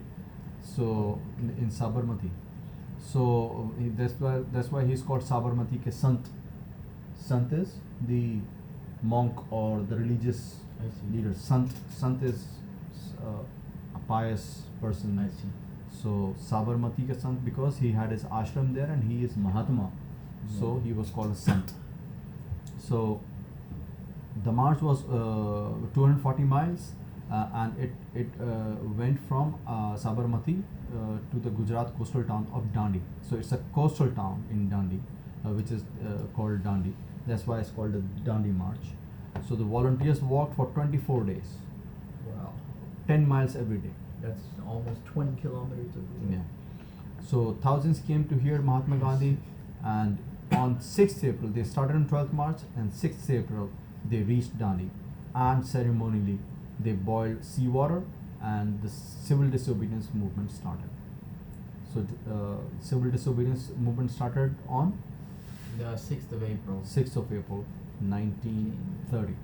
So in Sabarmati. So that's why he's called Sabarmati ke Sant. Sant is the monk or the religious leader. Sant is a pious person. I see. So Sabarmati ke Sant, because he had his ashram there and he is Mahatma, so he was called a Sant. So the march was 240 miles, and it went from Sabarmati to the Gujarat coastal town of Dandi. So it's a coastal town in Dandi, which is called Dandi. That's why it's called the Dandi March. So the volunteers walked for 24 days. Wow. 10 miles every day. That's almost 20 kilometers every day. Yeah. So thousands came to hear Mahatma Gandhi, and on 6th April, they started on 12th March, and 6th April, they reached Dandi, and ceremonially, they boiled seawater, and the civil disobedience movement started. So civil disobedience movement started on The 6th of April. 6th of April 1930. 30.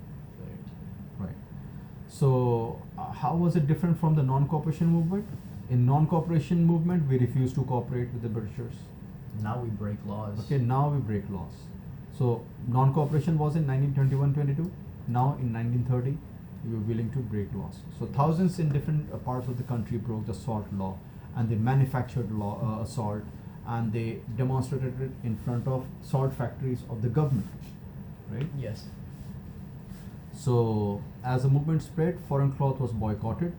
Right. So how was it different from the non-cooperation movement? In non-cooperation movement, we refused to cooperate with the Britishers. Now we break laws. Okay, now we break laws. So non-cooperation was in 1921-22. Now in 1930, we were willing to break laws. So thousands in different parts of the country broke the salt law, and they manufactured salt, and they demonstrated it in front of salt factories of the government, right? Yes. So as the movement spread, foreign cloth was boycotted,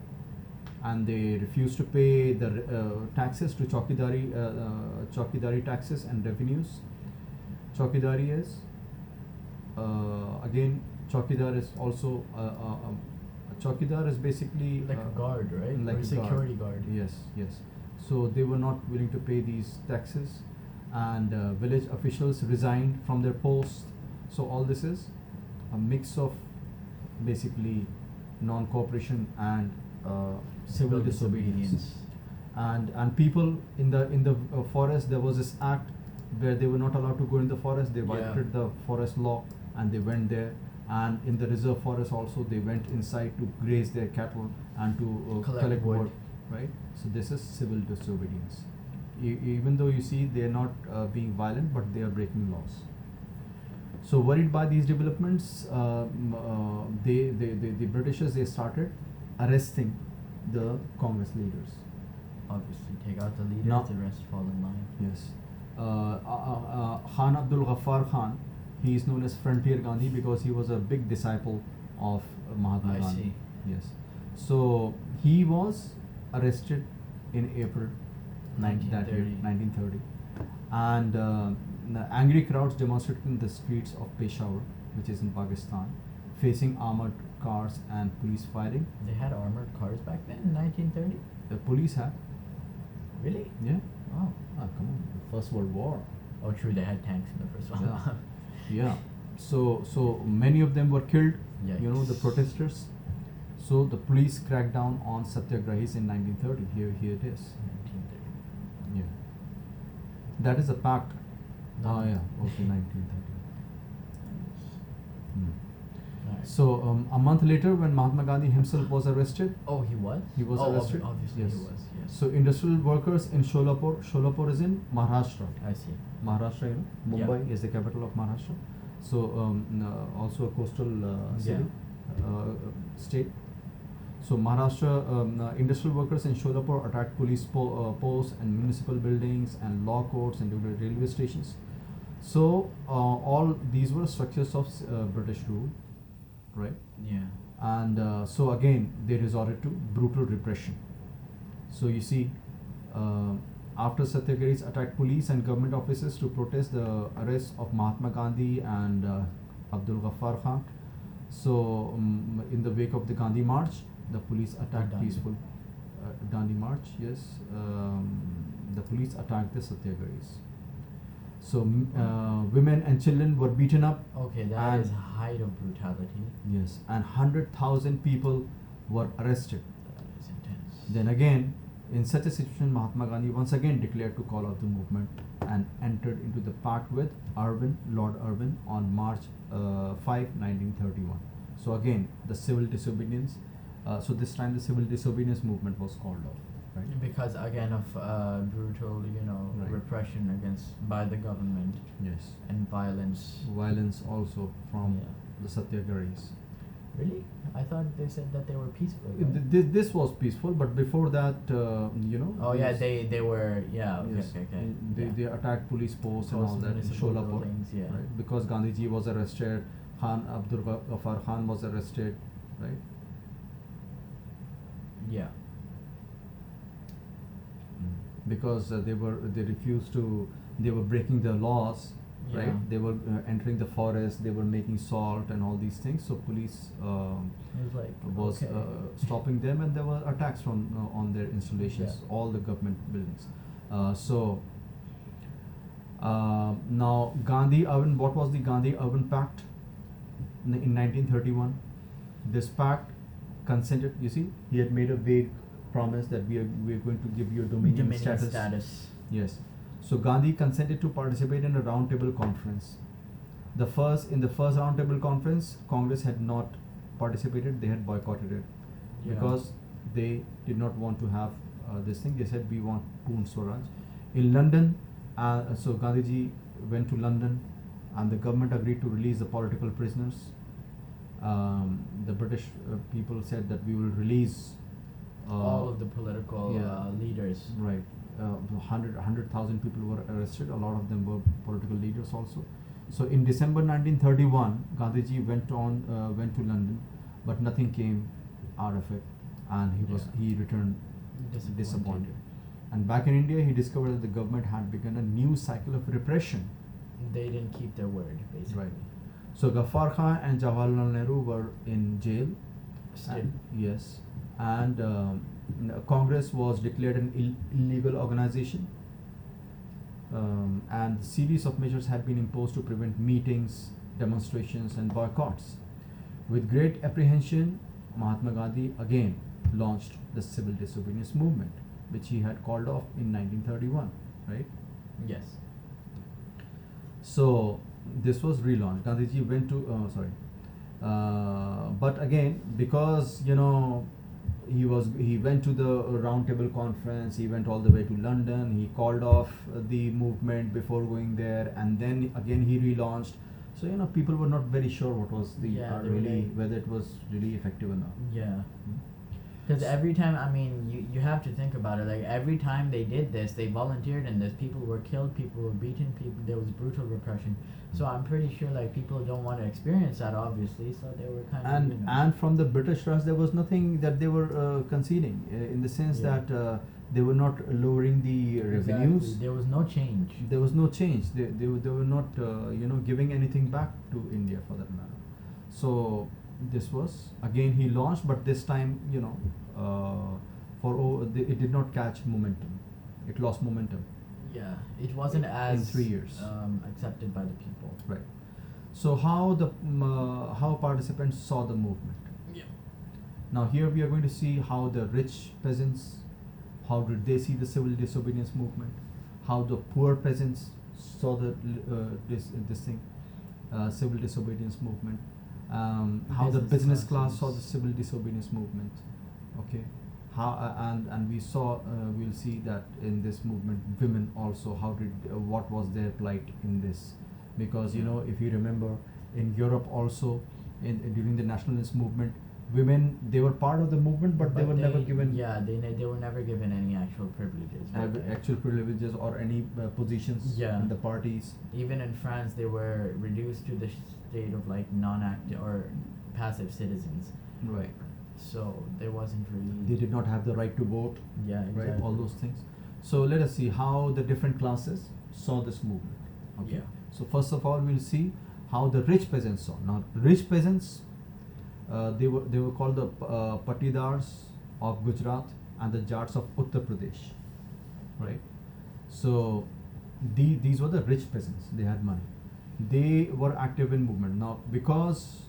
and they refused to pay the taxes to chowkidari taxes and revenues. Chowkidari is again, chowkidar is also chowkidar is basically Like a guard, right? like or a security guard. Yes, yes. So they were not willing to pay these taxes, and village officials resigned from their posts. So all this is a mix of basically non-cooperation and civil disobedience. And people in the forest, there was this act where they were not allowed to go in the forest. They violated the forest law, and they went there. And in the reserve forest also, they went inside to graze their cattle and to collect wood, right? So this is civil disobedience. Even though you see they are not being violent, but they are breaking laws. So worried by these developments, the Britishers, they started arresting the Congress leaders. Obviously, take out the leaders, Now- the rest fall in line. Yes. Khan Abdul Ghaffar Khan, he is known as Frontier Gandhi because he was a big disciple of Mahatma I Gandhi. see. Yes. So he was arrested in April that year, 1930. And the angry crowds demonstrated in the streets of Peshawar, which is in Pakistan, facing armored cars and police firing. They had armored cars back then in 1930? The police had, Really? yeah. Oh. Ah, come on, the First World War. Oh, true, they had tanks in the first one. Yeah. Yeah. So many of them were killed. You know, the Yikes. protesters. So the police cracked down on satyagrahis in 1930. Here it is. 1930. Yeah. That is a pact. No. Oh yeah. Okay, 1930. Hmm. Alright. So a month later, when Mahatma Gandhi himself was arrested, Oh, he was? he was oh, arrested. Obviously, Yes. he was, yes. So industrial workers in Sholapur is in Maharashtra. I see. Maharashtra, you know, Yeah. Mumbai is the capital of Maharashtra. So also a coastal city, state. So Maharashtra industrial workers in Sholapur attacked police posts and municipal buildings and law courts and railway stations. So all these were structures of British rule, right? Yeah. And so again they resorted to brutal repression. So you see, after Satyagrahis attacked police and government offices to protest the arrest of Mahatma Gandhi and Abdul Ghaffar Khan. So in the wake of the Gandhi March, the police attacked Dandi. peaceful Dandi March. Yes, the police attacked the Satyagrahis. So women and children were beaten up. Okay, that And- is height of brutality. Yes, and 100,000 people were arrested. That is intense. Then again, in such a situation, Mahatma Gandhi once again declared to call out the movement and entered into the pact with Lord Irwin on March 5, 1931. So again, the civil disobedience. So this time, the civil disobedience movement was called off, right? Because again of brutal, Right. repression by the government Yes. and violence. Violence also from Yeah. the Satyagrahis. Really? I thought they said that they were peaceful. Right? This was peaceful, but before that, Oh yeah, they were okay. Yes, Okay. they attacked police posts and all Post that in municipal Sholapur, buildings, yeah. right? Because Gandhiji was arrested, Khan Abdul Ghaffar Khan was arrested, right? Yeah. Because they were breaking the laws, Yeah. right? They were entering the forest, they were making salt and all these things. So police It was like was okay. stopping them, and there were attacks on their installations, Yeah. all the government buildings. Now Gandhi-Irwin, what was the Gandhi-Irwin Pact in 1931? This pact consented. You see, he had made a vague promised that we are going to give you a dominion status. Yes. So Gandhi consented to participate in a roundtable conference. In the first roundtable conference, Congress had not participated; they had boycotted it because they did not want to have this thing. They said we want Poon Swaraj. In London, so Gandhiji went to London, and the government agreed to release the political prisoners. The British people said that we will release all of the political leaders. Right. 100,000 people were arrested. A lot of them were political leaders also. So in December 1931, Gandhiji went to London, but nothing came out of it, and he returned disappointed. And back in India, he discovered that the government had begun a new cycle of repression. They didn't keep their word, basically. Right. So Ghaffar Khan and Jawaharlal Nehru were in jail. Still. Yes. And Congress was declared an illegal organization. And a series of measures had been imposed to prevent meetings, demonstrations, and boycotts. With great apprehension, Mahatma Gandhi again launched the civil disobedience movement, which he had called off in 1931, right? Yes. So this was relaunched. Gandhiji went to but again, because he went to the roundtable conference, he went all the way to London, he called off the movement before going there, and then again he relaunched. So people were not very sure what was whether it was really effective or not. Yeah. Because every time, you have to think about it, like every time they did this, they volunteered in this, people were killed, people were beaten, there was brutal repression. So I'm pretty sure like people don't want to experience that, obviously, so they were kind of... And from the British Raj, there was nothing that they were conceding, in the sense that they were not lowering the revenues. Exactly. There was no change. There was no change. They were not, giving anything back to India for that matter. So this was again he launched, but this time it did not catch momentum. It lost momentum. Yeah, it wasn't as in 3 years accepted by the people. Right. So how participants saw the movement. Yeah. Now here we are going to see how the rich peasants, how did they see the civil disobedience movement, how the poor peasants saw the civil disobedience movement. How the business class saw the civil disobedience movement, okay? And we'll see that in this movement, women also, what was their plight in this? Because if you remember, in Europe also, during the nationalist movement, women, they were part of the movement, but they were never given. Yeah, they were never given any actual privileges. Actual privileges or any positions in the parties. Even in France, they were reduced to the state of like non-active or passive citizens. Right. So there wasn't really. They did not have the right to vote. Yeah, exactly. Right. All those things. So let us see how the different classes saw this movement. Okay. Yeah. So first of all, we'll see how the rich peasants saw. Now, rich peasants. They were called the Patidars of Gujarat and the Jats of Uttar Pradesh, right? So these were the rich peasants. They had money. They were active in movement. Now, because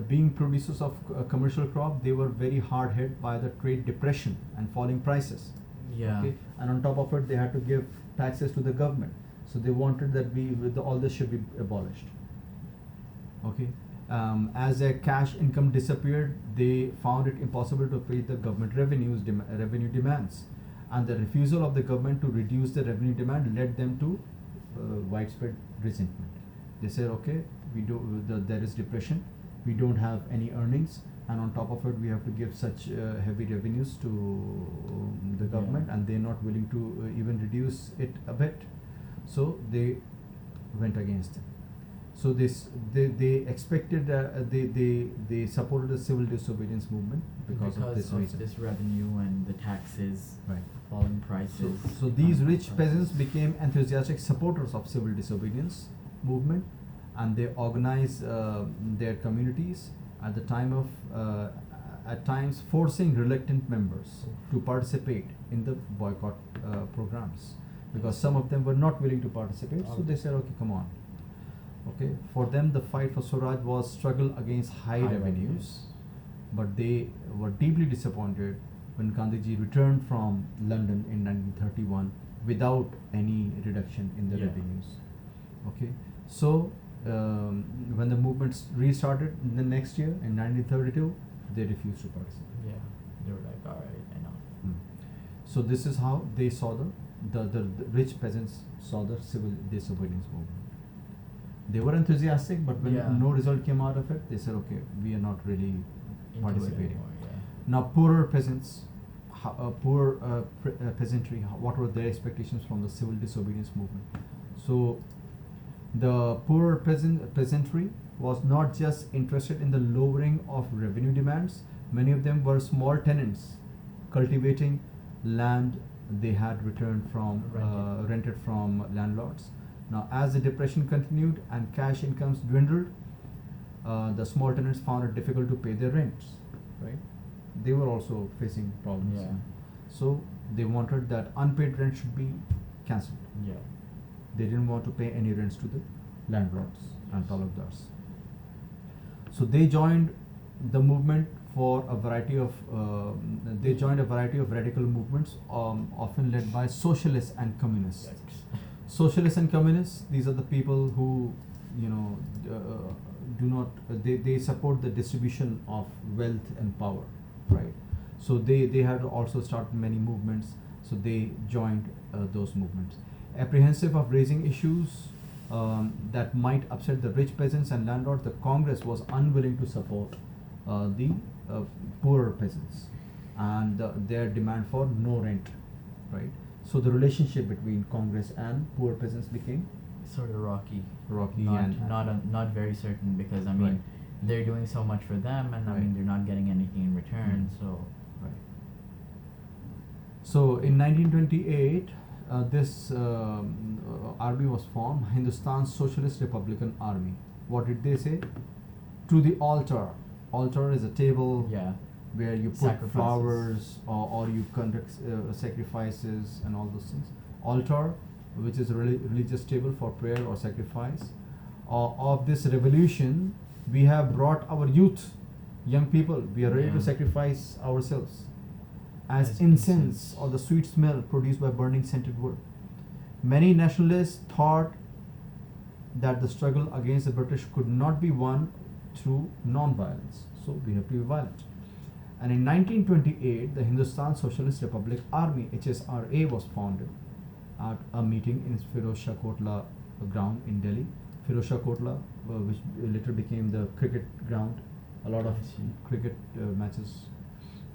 being producers of a commercial crop, they were very hard hit by the trade depression and falling prices. Yeah. Okay? And on top of it, they had to give taxes to the government. So they wanted that all this should be abolished. Okay. As their cash income disappeared, they found it impossible to pay the government revenue demands, and the refusal of the government to reduce the revenue demand led them to widespread resentment. They said, okay, there is depression, we don't have any earnings, and on top of it, we have to give such heavy revenues to the government, and they're not willing to even reduce it a bit. So they went against it. So they expected they supported the civil disobedience movement because of this reason. This revenue and the taxes, right, falling prices. So these rich peasants became enthusiastic supporters of civil disobedience movement, and they organized their communities at the time of at times forcing reluctant members to participate in the boycott programs, because some of them were not willing to participate. So they said, okay, come on. Okay, for them the fight for Swaraj was struggle against high revenues, but they were deeply disappointed when Gandhiji returned from London in 1931 without any reduction in the Yeah. revenues. Okay, so when the movements restarted in the next year in 1932, they refused to participate. Yeah. They were like, all right, enough. So this is how they saw the rich peasants saw the civil disobedience movement. They were enthusiastic, but when Yeah. no result came out of it, they said, okay, we are not really Into it participating. anymore, yeah. Now, poorer peasants, peasantry, what were their expectations from the civil disobedience movement? So, the poorer peasantry was not just interested in the lowering of revenue demands. Many of them were small tenants cultivating land they had rented from landlords. Now, as the depression continued and cash incomes dwindled, the small tenants found it difficult to pay their rents. Right? They were also facing problems. Yeah. So they wanted that unpaid rent should be cancelled. Yeah. They didn't want to pay any rents to the landlords and talukdars. So they joined the movement for a variety of radical movements, often led by socialists and communists. Yikes. Socialists and communists, these are the people who, do not, they support the distribution of wealth and power, right? So they had also started many movements, so they joined those movements. Apprehensive of raising issues that might upset the rich peasants and landlords, the Congress was unwilling to support the poorer peasants and their demand for no rent, right? So the relationship between Congress and poor peasants became Sort of rocky. and Not very certain, because I mean, Right. they're doing so much for them, and I mean, Right. they're not getting anything in return. So right. So in 1928, this army was formed, Hindustan Socialist Republican Army. What did they say? To the altar. Altar is a table yeah, where you put Sacrifices. flowers or you conduct sacrifices and all those things. Altar, which is a religious table for prayer or sacrifice. Of this revolution, we have brought our youth, young people. We are ready Yeah. to sacrifice ourselves as As incense incense. or the sweet smell produced by burning scented wood. Many nationalists thought that the struggle against the British could not be won through non-violence, so we have to be violent. And in 1928, the Hindustan Socialist Republic Army (HSRA) was founded at a meeting in Firoz Shah Kotla ground in Delhi. Firoz Shah Kotla, which later became the cricket ground, a lot of I see. cricket matches.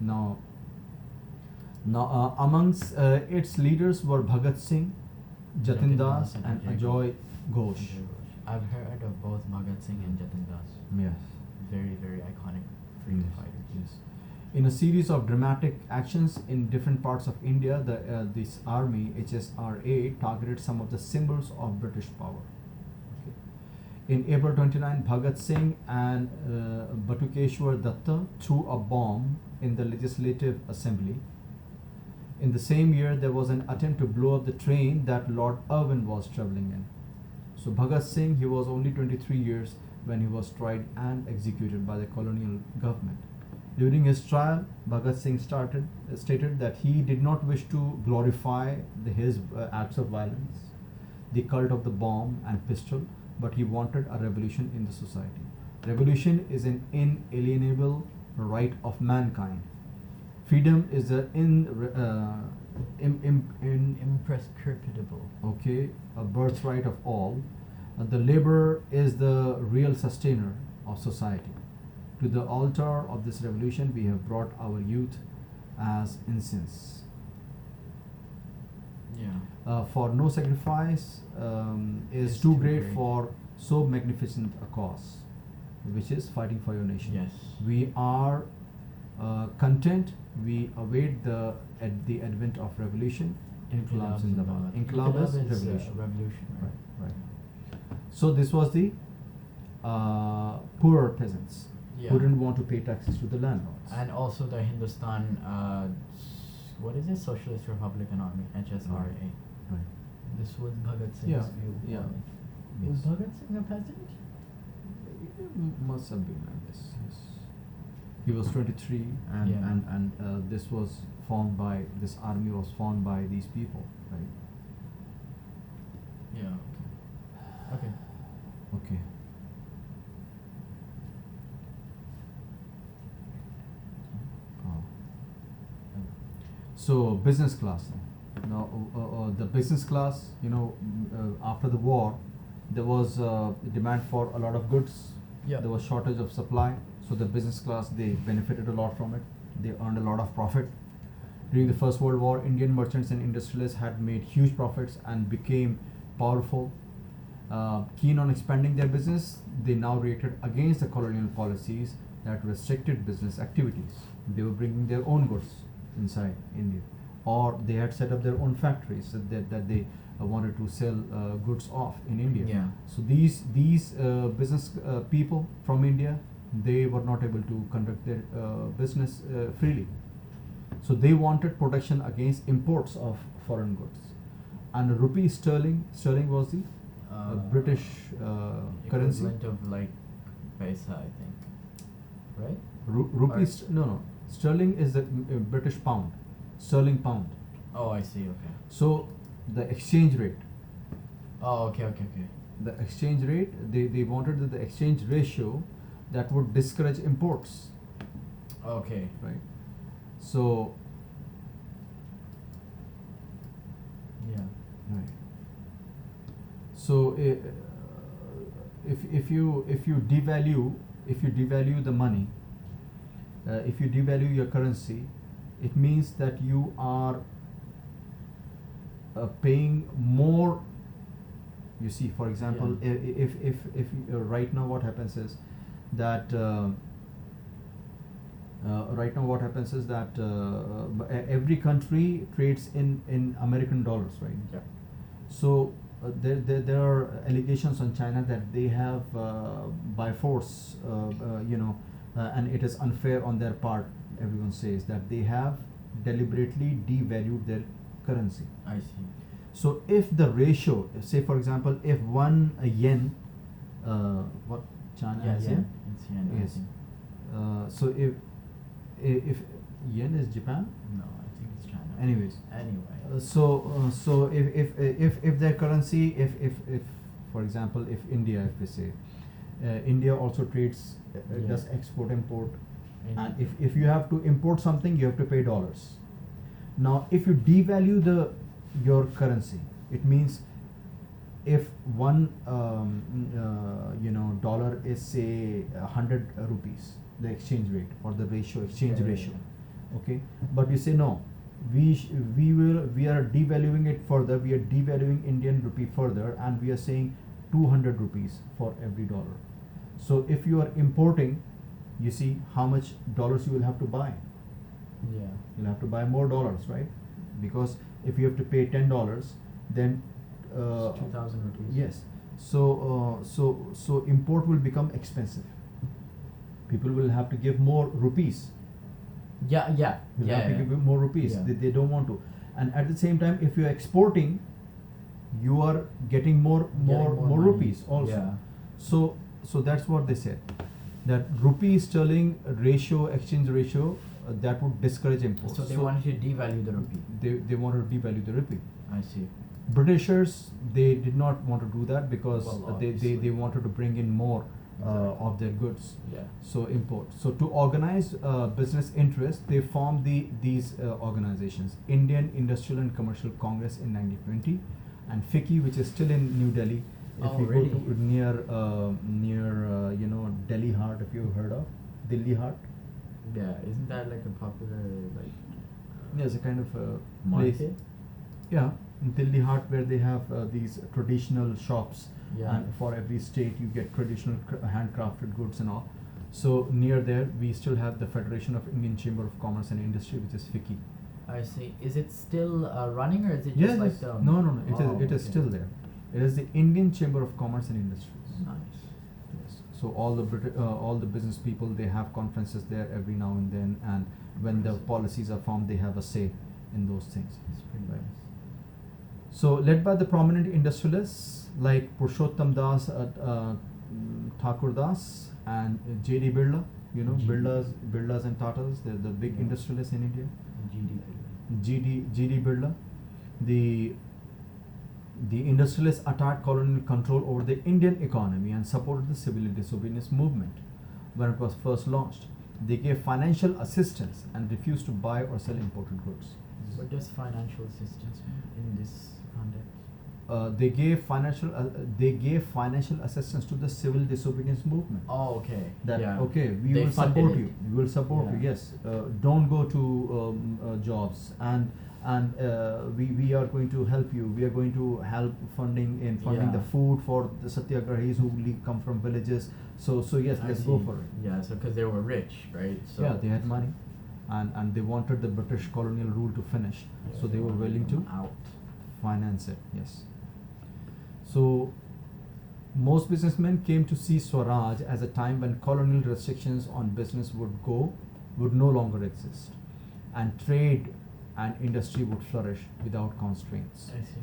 Now, amongst its leaders were Bhagat Singh, Jatin Das, and Ajoy Ghosh. I've heard of both Bhagat Singh and Jatin Das. Yes. Very, very iconic freedom Yes, fighters. yes. In a series of dramatic actions in different parts of India, this army, HSRA, targeted some of the symbols of British power. Okay. In April 29, Bhagat Singh and Batukeshwar Datta threw a bomb in the Legislative Assembly. In the same year, there was an attempt to blow up the train that Lord Irwin was travelling in. So Bhagat Singh, he was only 23 years when he was tried and executed by the colonial government. During his trial, Bhagat Singh stated that he did not wish to glorify his acts of violence, the cult of the bomb and pistol, but he wanted a revolution in the society. Revolution is an inalienable right of mankind. Freedom is the Imprescriptible. a birthright of all. The labor is the real sustainer of society. To the altar of this revolution, we have brought our youth as incense. Yeah. For no sacrifice is too great for so magnificent a cause, which is fighting for your nation. Yes. We are content. We await the advent of revolution. Inqilab Zindabad. Inqilab is revolution. Revolution. Right. So this was the poorer peasants Yeah. who didn't want to pay taxes to the landlords. And also the Hindustan, what is it? Socialist Republican Army, HSRA. Right. This was Bhagat Singh's Yeah, view. yeah. Was Yes. Bhagat Singh a peasant? Must have been, I guess. Yes. He was 23, and Yeah. this was formed by this army was formed by these people, right? Yeah. Okay. Okay. Oh. So business class. Now, the business class, after the war, there was demand for a lot of goods. Yeah. There was shortage of supply, so the business class, they benefited a lot from it. They earned a lot of profit. During the First World War, Indian merchants and industrialists had made huge profits and became powerful. Keen on expanding their business, they now reacted against the colonial policies that restricted business activities. They were bringing their own goods inside India, or they had set up their own factories that they wanted to sell goods off in India. Yeah. So these business people from India, they were not able to conduct their business freely. So they wanted protection against imports of foreign goods. And rupee sterling was the British currency. Equivalent of like paisa, I think. Right? Rupee, no. Sterling is the British pound. Sterling pound. Oh, I see. Okay. So the exchange rate. Oh, okay. The exchange rate, they wanted the exchange ratio that would discourage imports. Okay. Right. So. Yeah. Right. So if you devalue the money, if you devalue your currency, it means that you are paying more. You see, for example, Yeah. if right now what happens is that every country trades in American dollars, right? Yeah. So there are allegations on China that they have by force, and it is unfair on their part. Everyone says that they have deliberately devalued their currency. I see. So if the ratio, say for example, if 1 yen, what China has yen? It's yen. I Yes. think. So if yen is Japan. No, I think it's China. Anyways. Anyway. So if their currency, if for example, if India, if we say India also trades, does export import, and if you have to import something, you have to pay dollars. Now if you devalue your currency, it means if one dollar is say 100 rupees, the exchange rate or the exchange ratio, okay, but you say no, we are devaluing it further, we are devaluing Indian rupee further, and we are saying 200 rupees for every dollar. So if you are importing, you see how much dollars you will have to buy. Yeah. You'll have to buy more dollars, right? Because if you have to pay $10, then It's 2,000 rupees. yes. So import will become expensive. People will have to give more rupees. Yeah. Will have to give more rupees. Yeah. They don't want to. And at the same time, if you are exporting, you are getting more money. rupees also. Yeah. So that's what they said. That rupee sterling ratio, exchange ratio, that would discourage imports. So they wanted to devalue the rupee. They wanted to devalue the rupee. I see. Britishers, they did not want to do that because Well, they wanted to bring in more Exactly. of their goods. Yeah. So import. So to organize business interests, they formed these organizations: Indian Industrial and Commercial Congress in 1920, and FICCI, which is still in New Delhi. If Oh, you really? go to near Delhi Heart, if you've heard of Delhi Heart, Yeah. Isn't that like a popular like there's a kind of place. market? Yeah, in Delhi Heart, where they have these traditional shops. Yeah. And for every state you get traditional handcrafted goods and all. So near there we still have the Federation of Indian Chamber of Commerce and Industry, which is FICCI. I see. Is it still running, or is it Yes, just like the? no, it is okay. still there. It is the Indian Chamber of Commerce and Industries. Nice. Yes. So all the business people, they have conferences there every now and then, and when the policies are formed, they have a say in those things. It's pretty Right. nice. So led by the prominent industrialists like Purushottam Das, Thakur Das, and J.D. Birla, You know, GD. Birlas and Tatas, they're the big Yeah. industrialists in India. GD. GD Birla. The industrialists attacked colonial control over the Indian economy and supported the civil disobedience movement when it was first launched. They gave financial assistance and refused to buy or sell imported goods. What does financial assistance mean in this context? They gave financial assistance to the civil disobedience movement. Oh, okay. That yeah. okay, we They will funded support it. you. We will support you. Yeah. Yes, don't go to jobs, and we are going to help you. We are going to help funding Yeah. the food for the satyagrahis who come from villages. So yes, I let's go see. for it. Yeah, so because they were rich, right? So Yeah, they had money, and they wanted the British colonial rule to finish, Yeah, so they were wanted willing them to out. finance it. Yes. So most businessmen came to see Swaraj as a time when colonial restrictions on business would no longer exist, and trade and industry would flourish without constraints. I see.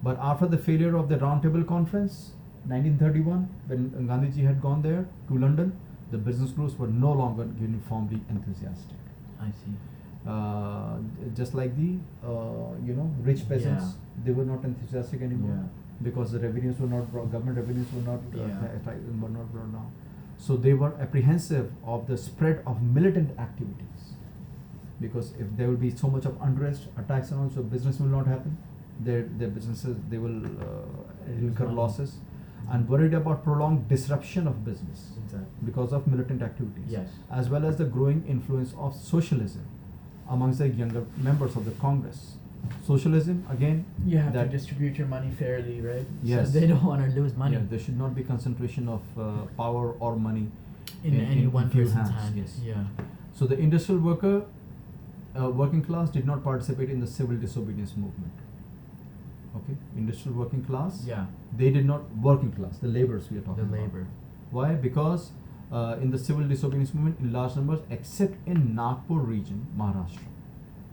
But after the failure of the Round Table Conference, 1931, when Gandhiji had gone there to London, the business groups were no longer uniformly enthusiastic. I see. Just like the rich peasants, Yeah. they were not enthusiastic anymore Yeah. because the revenues were not government revenues were not Yeah. were not brought down. So they were apprehensive of the spread of militant activities, because if there will be so much of unrest, attacks, and also business will not happen. Their businesses, they will incur money. losses, and worried about prolonged disruption of business Exactly. because of militant activities, Yes. as well as the growing influence of socialism amongst the younger members of the Congress. Socialism, again, You have that to distribute your money fairly, right? Yes. So they don't want to lose money yeah, there should not be concentration of power or money in any one few person's hands, hand. yes. Yeah. So the industrial working class did not participate in the civil disobedience movement. Okay, industrial working class. Yeah. They did not. Working class, the laborers we are The talking about. labor. Why? Because in the civil disobedience movement, in large numbers, except in Nagpur region, Maharashtra.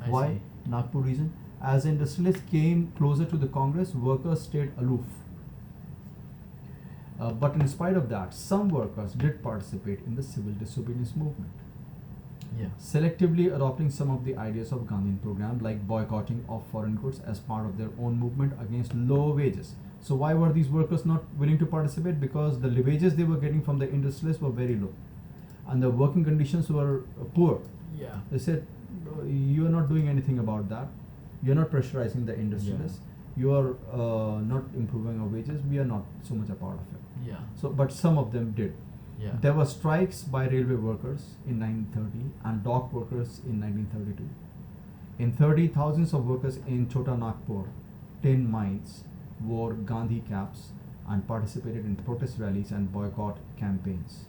I Why see. Nagpur region? As industrialists came closer to the Congress, workers stayed aloof. But in spite of that, some workers did participate in the civil disobedience movement, Yeah. selectively adopting some of the ideas of Gandhian program, like boycotting of foreign goods as part of their own movement against low wages. So why were these workers not willing to participate? Because the wages they were getting from the industrialists were very low, and the working conditions were poor. Yeah. They said, you are not doing anything about that. You are not pressurizing the industrialists. You are not improving our wages. We are not so much a part of it. Yeah. So, but some of them did. Yeah. There were strikes by railway workers in 1930 and dock workers in 1932. In 30, thousands of workers in Chota Nagpur, tin mines, wore Gandhi caps and participated in protest rallies and boycott campaigns.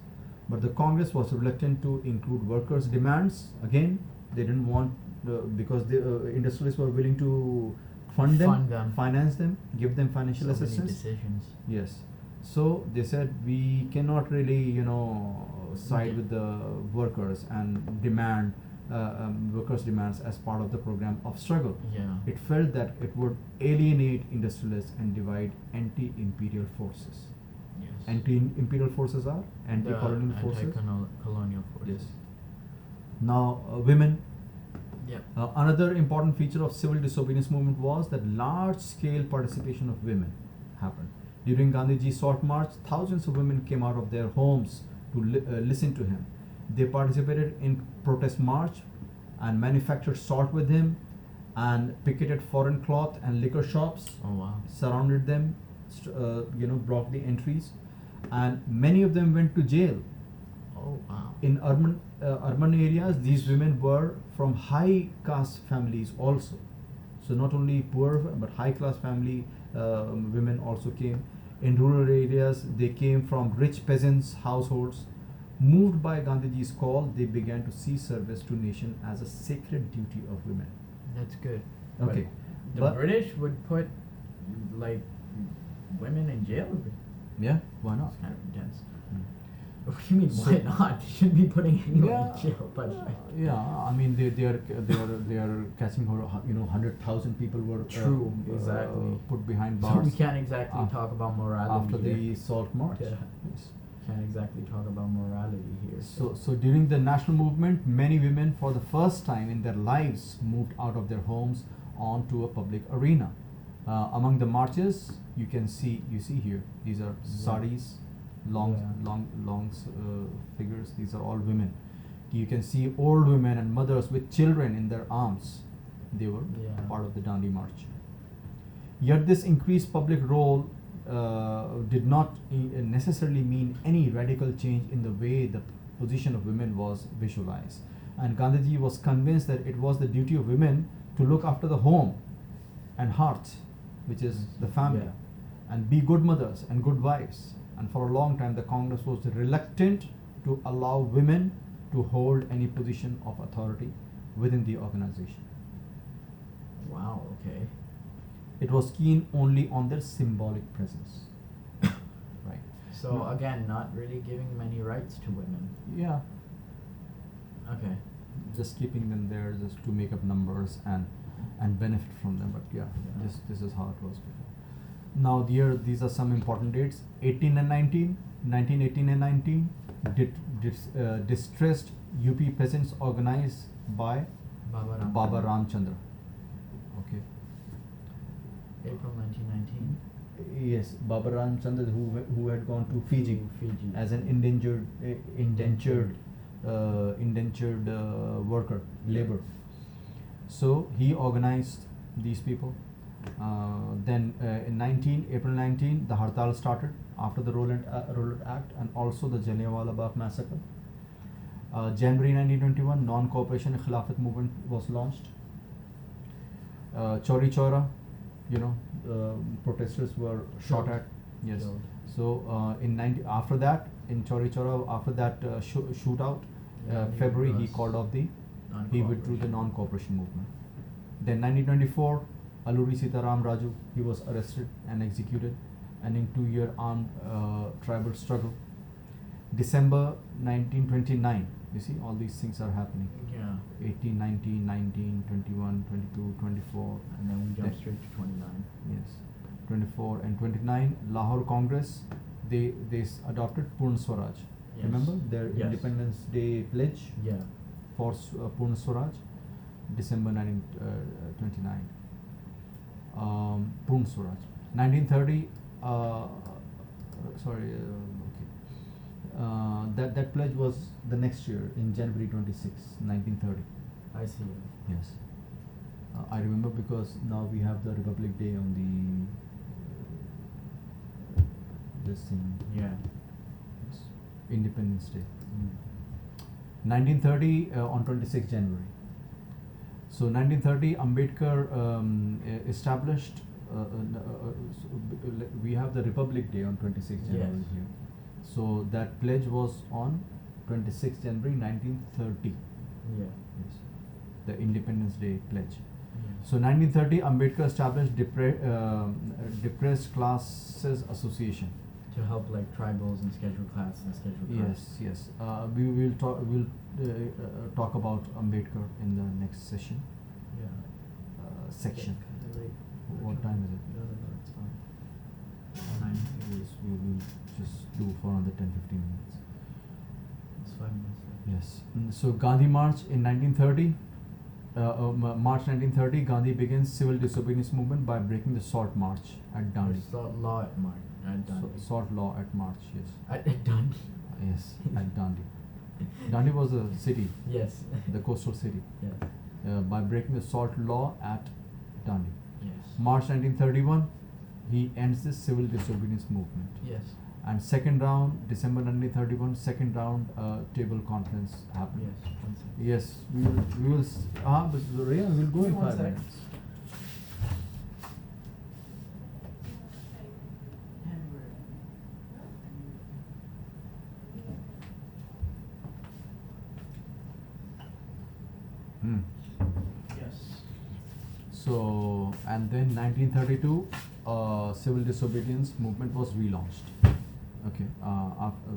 But the Congress was reluctant to include workers' demands. Again, they didn't want, because the industrialists were willing to fund them, finance them, give them financial So assistance. many decisions. Yes. So they said we cannot really, side Okay. with the workers and demand workers' demands as part of the program of struggle. Yeah. It felt that it would alienate industrialists and divide anti-imperial forces. Yes. Anti-imperial forces are anti-colonial The forces. Anti-colonial forces. Yes. Now, women. Yeah. Another important feature of civil disobedience movement was that large-scale participation of women happened. During Gandhiji's salt march, thousands of women came out of their homes to listen to him. They participated in protest march and manufactured salt with him, and picketed foreign cloth and liquor shops, Oh wow. surrounded them, blocked the entries, and many of them went to jail. Oh wow. In urban areas, these women were from high caste families also. So not only poor but high class family women also came. In rural areas, they came from rich peasants' households. Moved by Gandhiji's call, they began to see service to nation as a sacred duty of women. That's good. Okay, But the but- British would put like women in jail. Yeah, why not? It's kind of intense. Mm. What do you mean? So- Why not? They shouldn't be putting anyone Yeah, in jail. But yeah. I mean, they are catching her. 100,000 people were True, exactly. put behind so bars. we can't exactly af- talk about morality after here. the salt march. Yeah. Yes. can't exactly talk about morality here. So during the national movement, many women for the first time in their lives moved out of their homes onto a public arena. Among the marches, you see here, these are saris, long figures. These are all women. You can see old women and mothers with children in their arms. They were part of the Dandi March. Yet this increased public role did not necessarily mean any radical change in the way the position of women was visualized. And Gandhiji was convinced that it was the duty of women to look after the home and heart, which is the family, and be good mothers and good wives. And for a long time, the Congress was reluctant to allow women to hold any position of authority within the organization. Wow, okay. It was keen only on their symbolic presence. Right. So again, not really giving many rights to women. Yeah. Okay. Just keeping them there just to make up numbers and benefit from them. But this is how it was before. Now these are some important dates. 18 and 19, 1918 and 19, distressed UP peasants organized by Baba Ramchandra. Okay. April 1919. Yes, Baba Ramchandra, who had gone to Fiji as an indentured worker, labor. So he organized these people. Then in April 19, the Hartal started after the Rowlatt Act and also the Jallianwala Bagh massacre. January 1921, non-cooperation and Khilafat movement was launched. Chauri Chaura, protesters were shot at. Yes. So after that, in Chauri Chaura, after that shootout, February he withdrew the non-cooperation movement. Then 1924, Alluri Sitaram Raju, he was arrested and executed, ending 2-year armed tribal struggle. December 1929, you see all these things are happening. 18, 19, 19, 21, 22, 24. And then we jump straight to 29. Yes. 24 and 29, Lahore Congress, they adopted Purna Swaraj. Yes. Remember their Independence Day pledge for Purna Swaraj, December 1929. Purna Swaraj. 1930, that pledge was the next year in January 26, 1930. I see. Yes. I remember because now we have the Republic Day on this thing. Yeah. It's Independence Day. 1930 on 26 January. So 1930, Ambedkar established. We have the Republic Day on 26 January here. So that pledge was on 26 January 1930. Yeah. Yes. The Independence Day pledge. Yeah. So 1930, Ambedkar established Depressed Classes Association. To help like tribals and scheduled class and scheduled class. Yes. We will talk about Ambedkar in the next session. Yeah. Section. Okay. What time is it? No, it's fine. 9. Yes, we will just do for another 10-15 minutes. It's 5 minutes. Yes. So Gandhi March in 1930. March 1930, Gandhi begins civil disobedience movement by breaking the Salt March at Dandi. Salt law at March. At Dandi. Salt law at March, yes. At Dandi. Yes, at Dandi. Dandi was a city. Yes. The coastal city. Yes. By breaking the salt law at Dandi. Yes. March 1931, he ends this civil disobedience movement. Yes. And second round, December 1931, second round table conference happened. Yes. Yes, we will. But Rhea, we'll go in 5 minutes. Yes. So, and then 1932, civil disobedience movement was relaunched. Okay.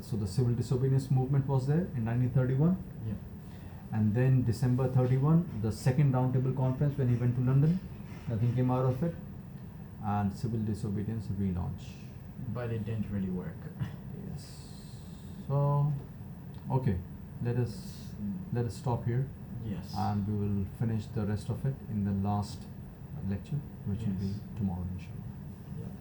So the civil disobedience movement was there in 1931. Yeah. And then December 31, the second roundtable conference when he went to London, nothing came out of it, and civil disobedience relaunch. But it didn't really work. Yes. So, okay, let us stop here, Yes. and we will finish the rest of it in the last lecture, which will be Yes. tomorrow, inshallah. Yeah.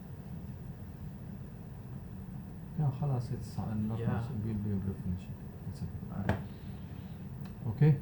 Yeah, khalas, it's not Yeah. much. We'll be able to finish it. It's okay. Alright. Okay.